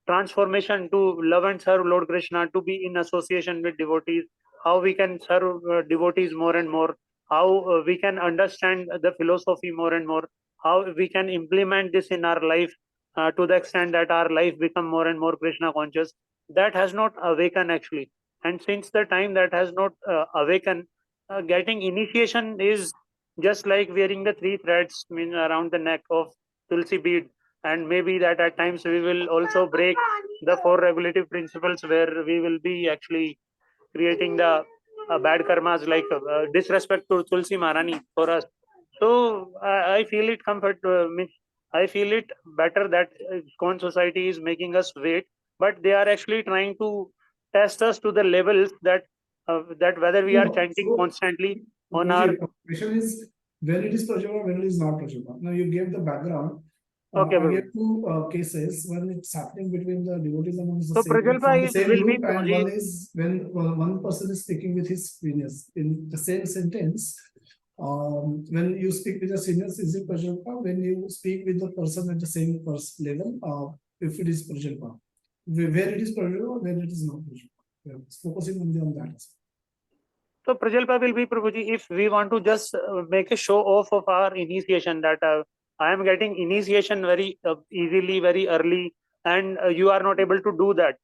transformation to love and serve Lord Krishna, to be in association with devotees, how we can serve devotees more and more, how we can understand the philosophy more and more, how we can implement this in our life to the extent that our life become more and more Krishna conscious. That has not awakened actually. And since the time that has not awakened, getting initiation is just like wearing the 3 threads around the neck of tulsi bead, and maybe that at times we will also break the 4 regulative principles, where we will be actually creating the bad karmas, like disrespect to Tulsi Maharani for us. So I feel it means I feel it better that ISKCON society is making us wait, but they are actually trying to test us to the levels that whether we are chanting constantly on our. The question is when it is Prajalpa, when it is not Prajalpa. Now you gave the background. Okay, I gave 2 cases when it's happening between the devotees amongst the So same, Prajalpa same will be group, and one is when one person is speaking with his seniors in the same sentence. When you speak with the seniors, is it Prajalpa? When you speak with the person at the same level, if it is Prajalpa, where it is Prajalpa, where it is not Prajalpa. It's focusing only on that. So Prajalpa will be, Prabhuji, if we want to just make a show off of our initiation, that I am getting initiation very easily, very early, and you are not able to do that.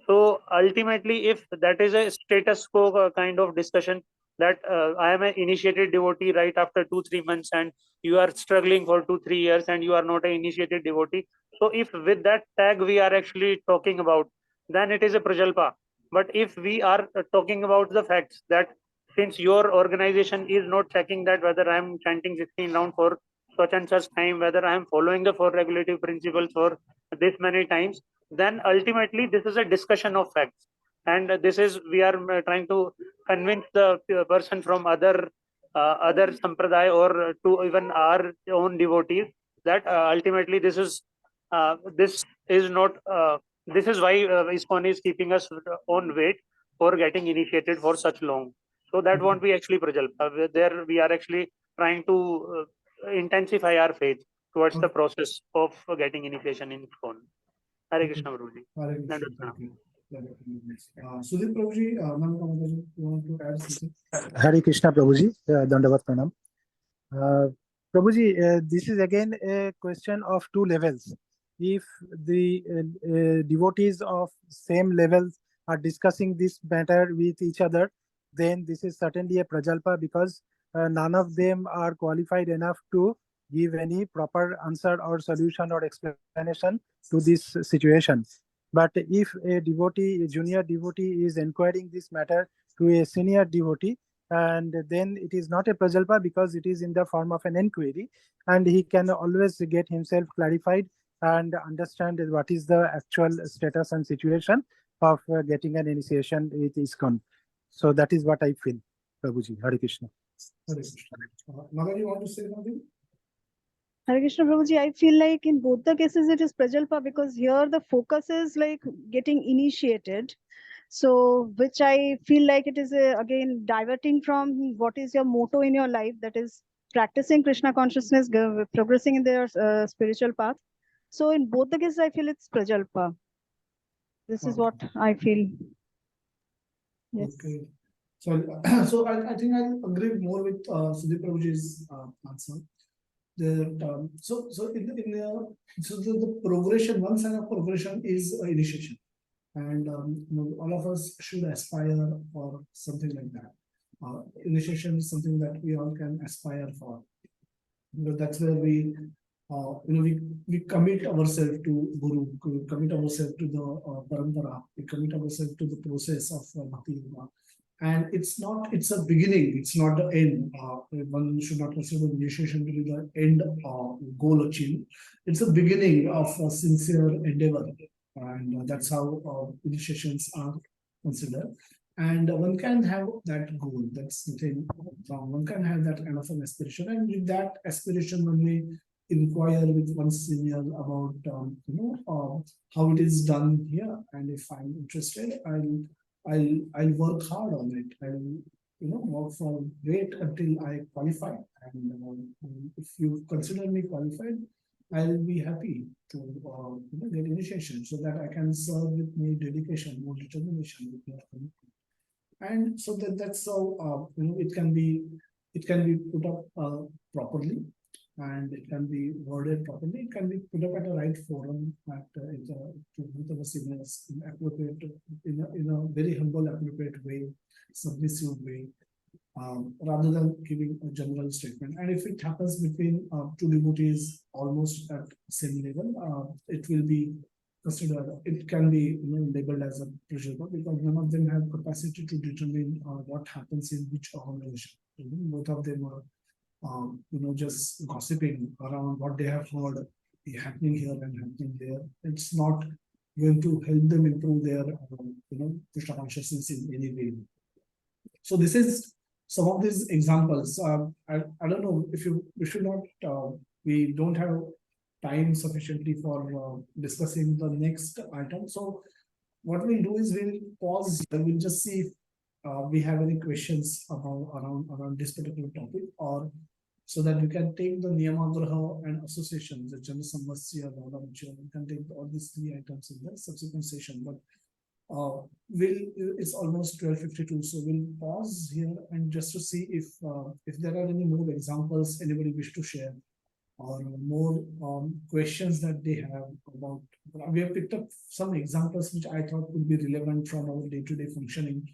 So ultimately, if that is a status quo kind of discussion, that I am an initiated devotee right after 2-3 months, and you are struggling for 2-3 years, and you are not an initiated devotee. So if with that tag we are actually talking about, then it is a prajalpa. But if we are talking about the facts that since your organization is not checking that whether I am chanting 16 round for such and such time, whether I am following the 4 regulative principles for this many times, then ultimately this is a discussion of facts. And this is, we are trying to convince the person from other sampradaya or to even our own devotees that ultimately this is not this is why ISKCON is keeping us on wait for getting initiated for such long. So that won't be actually Prajalpa. There we are actually trying to intensify our faith towards the process of getting initiation in ISKCON. Hare Krishna, Prabhuji. Hare Krishna, Dandavad thank pranam. you. Sudhir Prabhuji, you want to add something? Hare Krishna Prabhuji, Dandavat Pranam. Prabhuji, this is again a question of two levels. If the devotees of same levels are discussing this matter with each other, then this is certainly a prajalpa, because none of them are qualified enough to give any proper answer or solution or explanation to this situation. But if a devotee, a junior devotee, is inquiring this matter to a senior devotee, and then it is not a prajalpa because it is in the form of an inquiry, and he can always get himself clarified and understand what is the actual status and situation of getting an initiation with ISKCON. So that is what I feel, Prabhuji. Hare Krishna. Hare Krishna. Naga, you want to say something? Hare Krishna Prabhuji, I feel like in both the cases it is prajalpa, because here the focus is like getting initiated. So, which I feel like it is again diverting from what is your motto in your life, that is practicing Krishna consciousness, progressing in their spiritual path. So, in both the cases, I feel it's prajalpa. This is what I feel. Yes. Okay. So, so I think I'll agree more with Sudhir Prabhuji's answer. So the progression, one sign of progression is initiation, and all of us should aspire for something like that. Initiation is something that we all can aspire for. That's where we commit ourselves to Guru, we commit ourselves to the parampara, we commit ourselves to the process of Bhakti Yoga. And it's a beginning, it's not the end. One should not consider initiation to be the end goal achieved. It's a beginning of a sincere endeavor. And that's how initiations are considered. And one can have that goal, that's the thing. One can have that kind of an aspiration. And with that aspiration, when we inquire with one senior about how it is done here, and if I'm interested, I'll work hard on it. I'll work for wait until I qualify. And if you consider me qualified, I'll be happy to get initiation so that I can serve with more dedication, more determination, with more commitment. And so that's how it can be put up properly, and it can be worded properly. It can be put up at a right forum, at with our seniors in appropriate, in a very humble, appropriate way, submissive way, rather than giving a general statement. And if it happens between two devotees almost at same level, it will be considered. It can be labeled as a prajalpa, because none of them have capacity to determine what happens in which organization. Both of them are just gossiping around what they have heard happening here and happening there. It's not going to help them improve their Krishna consciousness in any way. So this is some of these examples. I don't know if we should not, we don't have time sufficiently for discussing the next item. So what we'll do is we'll pause here. We'll just see if we have any questions around this particular topic, or so that we can take the Niyama-Agraha and association, the Jana Samvasya, we can take all these 3 items in the subsequent session. But it's almost 12:52, so we'll pause here and just to see if there are any more examples anybody wish to share or more questions that they have about. We have picked up some examples which I thought would be relevant from our day-to-day functioning.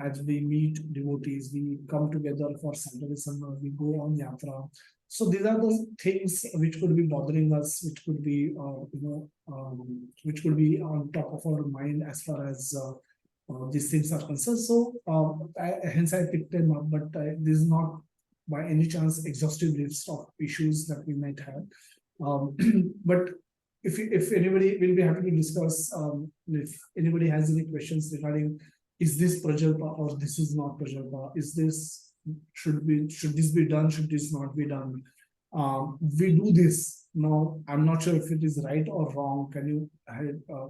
As we meet devotees, we come together for Saturday, Sunday, we go on yatra. So these are the things which could be bothering us, which could be, which could be on top of our mind as far as these things are concerned. So hence I picked them up, but this is not by any chance exhaustive list of issues that we might have. But if anybody will be happy to discuss, if anybody has any questions regarding, is this Prajalpa or this is not Prajalpa? Is this, should this be done? Should this not be done? We do this now. I'm not sure if it is right or wrong. Can you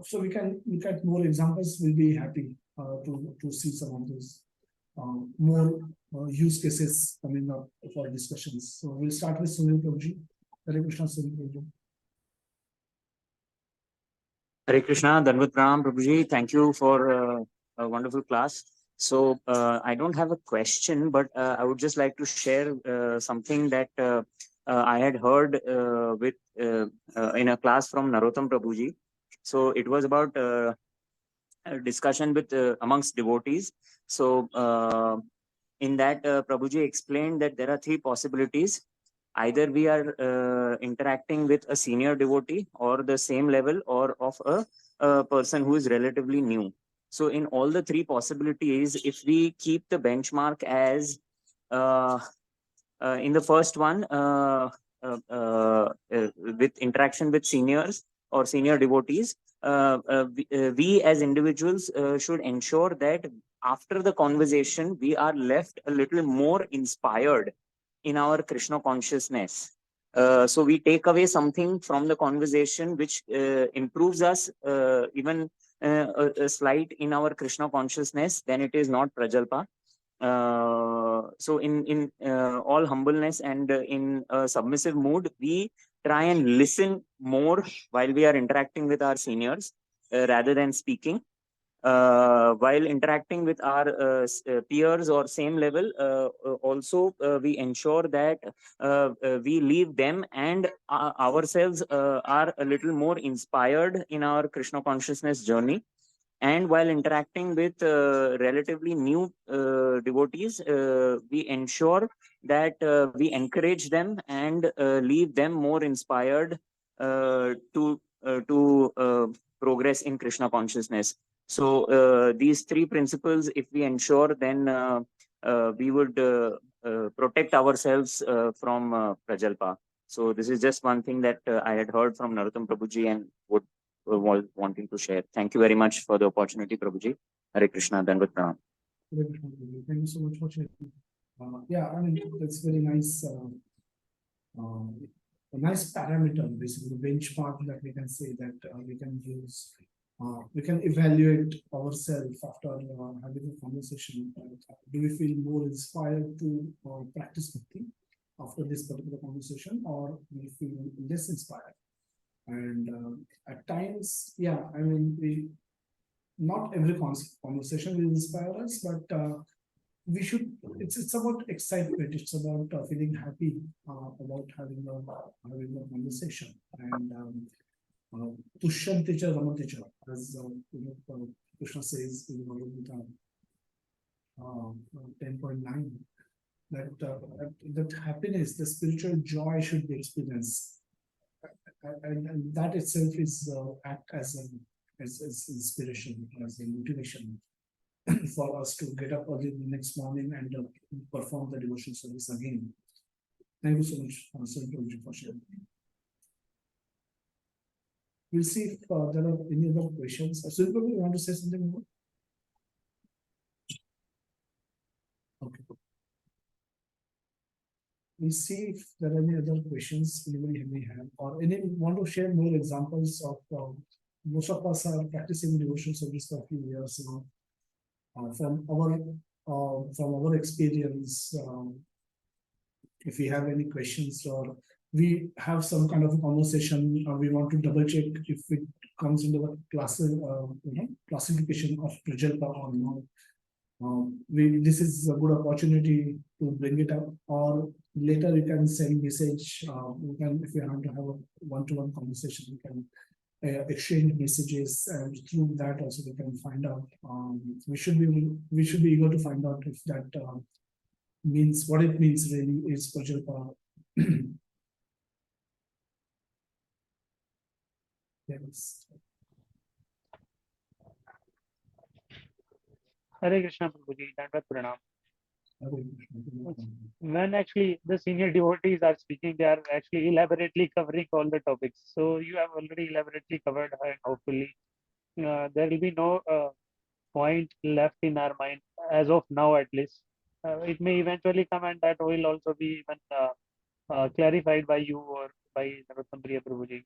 so we can look at more examples. We'll be happy to see some of those more use cases coming up for discussions. So we'll start with Sunil Prabhuji. Hare Krishna, Sunil Prabhuji. Hare Krishna, Dandavat Pranam Prabhuji. Thank you for a wonderful class. So I don't have a question, but I would just like to share something that I had heard with in a class from Narottam Prabhuji. So it was about a discussion with amongst devotees. So in that Prabhuji explained that there are three possibilities. Either we are interacting with a senior devotee or the same level or of a person who is relatively new. So in all the three possibilities, if we keep the benchmark as in the first one, with interaction with seniors or senior devotees, we as individuals should ensure that after the conversation, we are left a little more inspired in our Krishna consciousness. So we take away something from the conversation which improves us even a slight in our Krishna consciousness, then it is not Prajalpa. So in all humbleness and in a submissive mood, we try and listen more while we are interacting with our seniors rather than speaking. While interacting with our peers or same level, also we ensure that we leave them and ourselves are a little more inspired in our Krishna consciousness journey. And while interacting with relatively new devotees, we ensure that we encourage them and leave them more inspired to progress in Krishna consciousness. So these three principles, if we ensure, then we would protect ourselves from Prajalpa. So this is just one thing that I had heard from Narottam Prabhuji and would was wanting to share. Thank you very much for the opportunity, Prabhuji. Hare Krishna, Dandavat Pranam. Hare Krishna, Prabhuji. Thank you so much for sharing. Yeah, I mean, that's very nice. A nice parameter, basically, benchmark that we can say that we can use. We can evaluate ourselves after having a conversation. Do we feel more inspired to practice bhakti after this particular conversation, or do we feel less inspired? And at times, yeah, I mean, not every conversation will inspire us, but we should. It's about excitement. It's about feeling happy about having a conversation. And Tushyanticha Ramaticha, as Krishna says in Bhagavad Gita 10.9, that happiness, the spiritual joy should be experienced, and that itself is act as inspiration, as a motivation for us to get up early the next morning and perform the devotion service again. Thank you so much, Santoji, for sharing. We'll see if there are any other questions. So, you want to say something more? Okay. We'll see if there are any other questions anybody may have, or any want to share more examples of. Most of us are practicing devotion service for a few years now. From our experience, if we have any questions or we have some kind of a conversation, or we want to double check if it comes into the classification of Prajalpa or not. this is a good opportunity to bring it up, or later you can send message. You can, if you have to have a one-to-one conversation, you can exchange messages, and through that also we can find out. We should be eager to find out if that means what it means really is Prajalpa. Yes. Hare Krishna Prabhuji, Dandavat Pranam. When actually the senior devotees are speaking, they are actually elaborately covering all the topics. So you have already elaborately covered, and hopefully there will be no point left in our mind as of now, at least. It may eventually come, and that will also be even clarified by you or by Narottam Priya Prabhuji.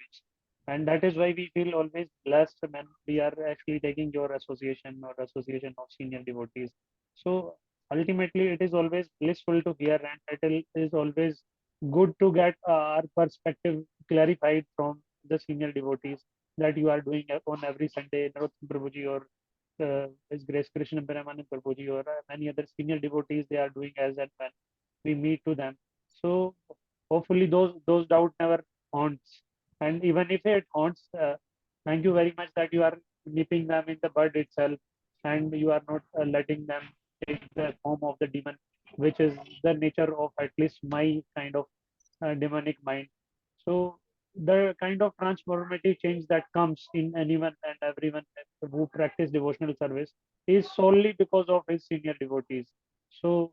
And that is why we feel always blessed when we are actually taking your association or association of senior devotees. So ultimately, it is always blissful to hear, and it is always good to get our perspective clarified from the senior devotees that you are doing on every Sunday, Narottam Prabhuji or His Grace Krishna Paramanand Prabhuji or many other senior devotees, they are doing as and when we meet to them. So hopefully those doubts never haunts. And even if it haunts, thank you very much that you are nipping them in the bud itself, and you are not letting them take the form of the demon, which is the nature of at least my kind of demonic mind. So the kind of transformative change that comes in anyone and everyone who practice devotional service is solely because of his senior devotees. So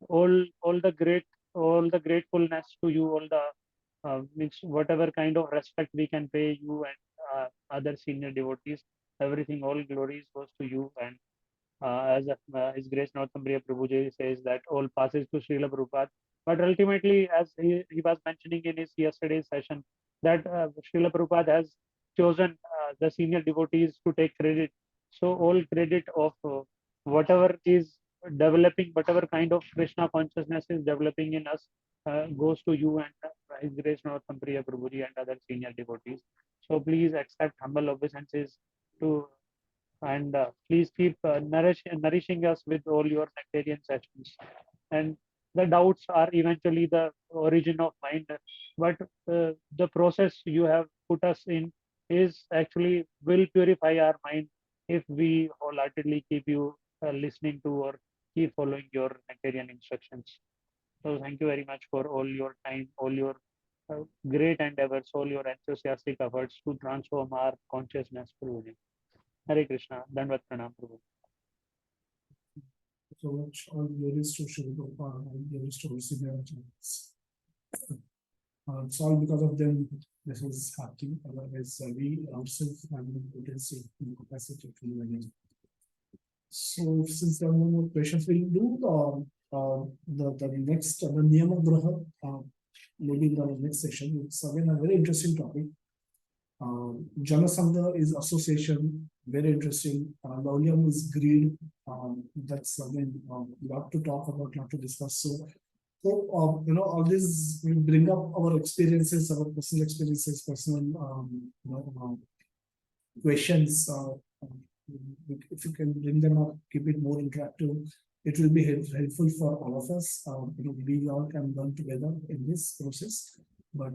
all the gratefulness to you, all the means whatever kind of respect we can pay you and other senior devotees, everything, all glories goes to you. And as His Grace Narottam Priya Prabhuji says that all passes to Srila Prabhupada. But ultimately, as he was mentioning in his yesterday's session, that Srila Prabhupada has chosen the senior devotees to take credit. So all credit of whatever is developing, whatever kind of Krishna consciousness is developing in us goes to you and His Grace Narottam Priya Prabhuji and other senior devotees. So please accept humble obeisances to, and please keep nourishing us with all your sectarian sessions. And the doubts are eventually the origin of mind, but the process you have put us in is actually will purify our mind if we wholeheartedly keep you listening to or keep following your sectarian instructions. So thank you very much for all your time, all your great endeavors, all your enthusiastic efforts to transform our consciousness, Prabhuji. Hare Krishna, Dandavat Pranam, Prabhu. So much all glories to Srila Prabhupada and glories to our senior acharyas. It's all because of them this is happening. Otherwise, we ourselves have the potency and capacity to manage. So since there are no more questions, we'll do the next the Niyama-Agraha maybe in the next session. It's again a very interesting topic. Jana Sangha is association, very interesting. Laulyam is greed. That's again a lot to talk about, lot to discuss. So all this will bring up our experiences, our personal experiences, personal questions. If you can bring them up, keep it more interactive, it will be helpful for all of us. We all can learn together in this process. But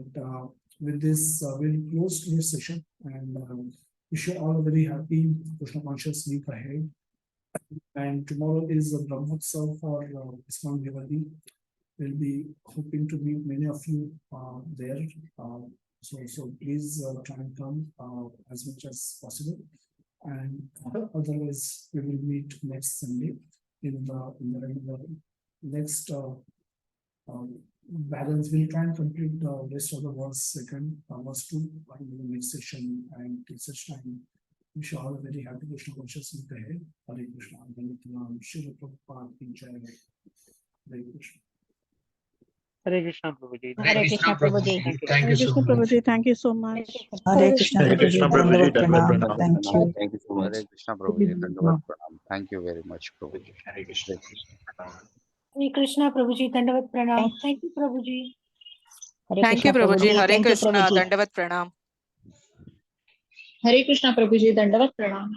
with this, we'll close today's session and wish you all a very happy Krishna conscious week ahead. And tomorrow is a Brahmotsav for ISKCON Bhiwadi. We'll be hoping to meet many of you there. So please try and come as much as possible. And otherwise, we will meet next Sunday in the next balance. We'll try and complete the rest of the verse 2 in the next session. And till such time, wish you all a very happy Krishna conscious week ahead. Hare Krishna. Srila Prabhupada ki jai. Hare Krishna. Hare Krishna, Prabhuji. Hare Krishna, Prabhuji. Thank you Hare so Krishna, much. Prabhuji. Thank you so much. Hare Krishna Hare Prabhuji, Krishna Prabhuji, Dandavat Dandavat Pranam. Pranam. Thank you. Thank you so much. Hare Krishna Prabhuji, Dandavat Pranam. Thank you very much, Prabhuji. Hare Krishna. Hare Krishna. Hare Krishna Prabhuji, Dandavat Pranam. Thank you, Prabhuji. Hare Thank you, Krishna Prabhuji. Prabhuji. Hare Thank you, Krishna, Prabhuji. Dandavat Pranam. Hare Krishna Prabhuji, Dandavat Pranam.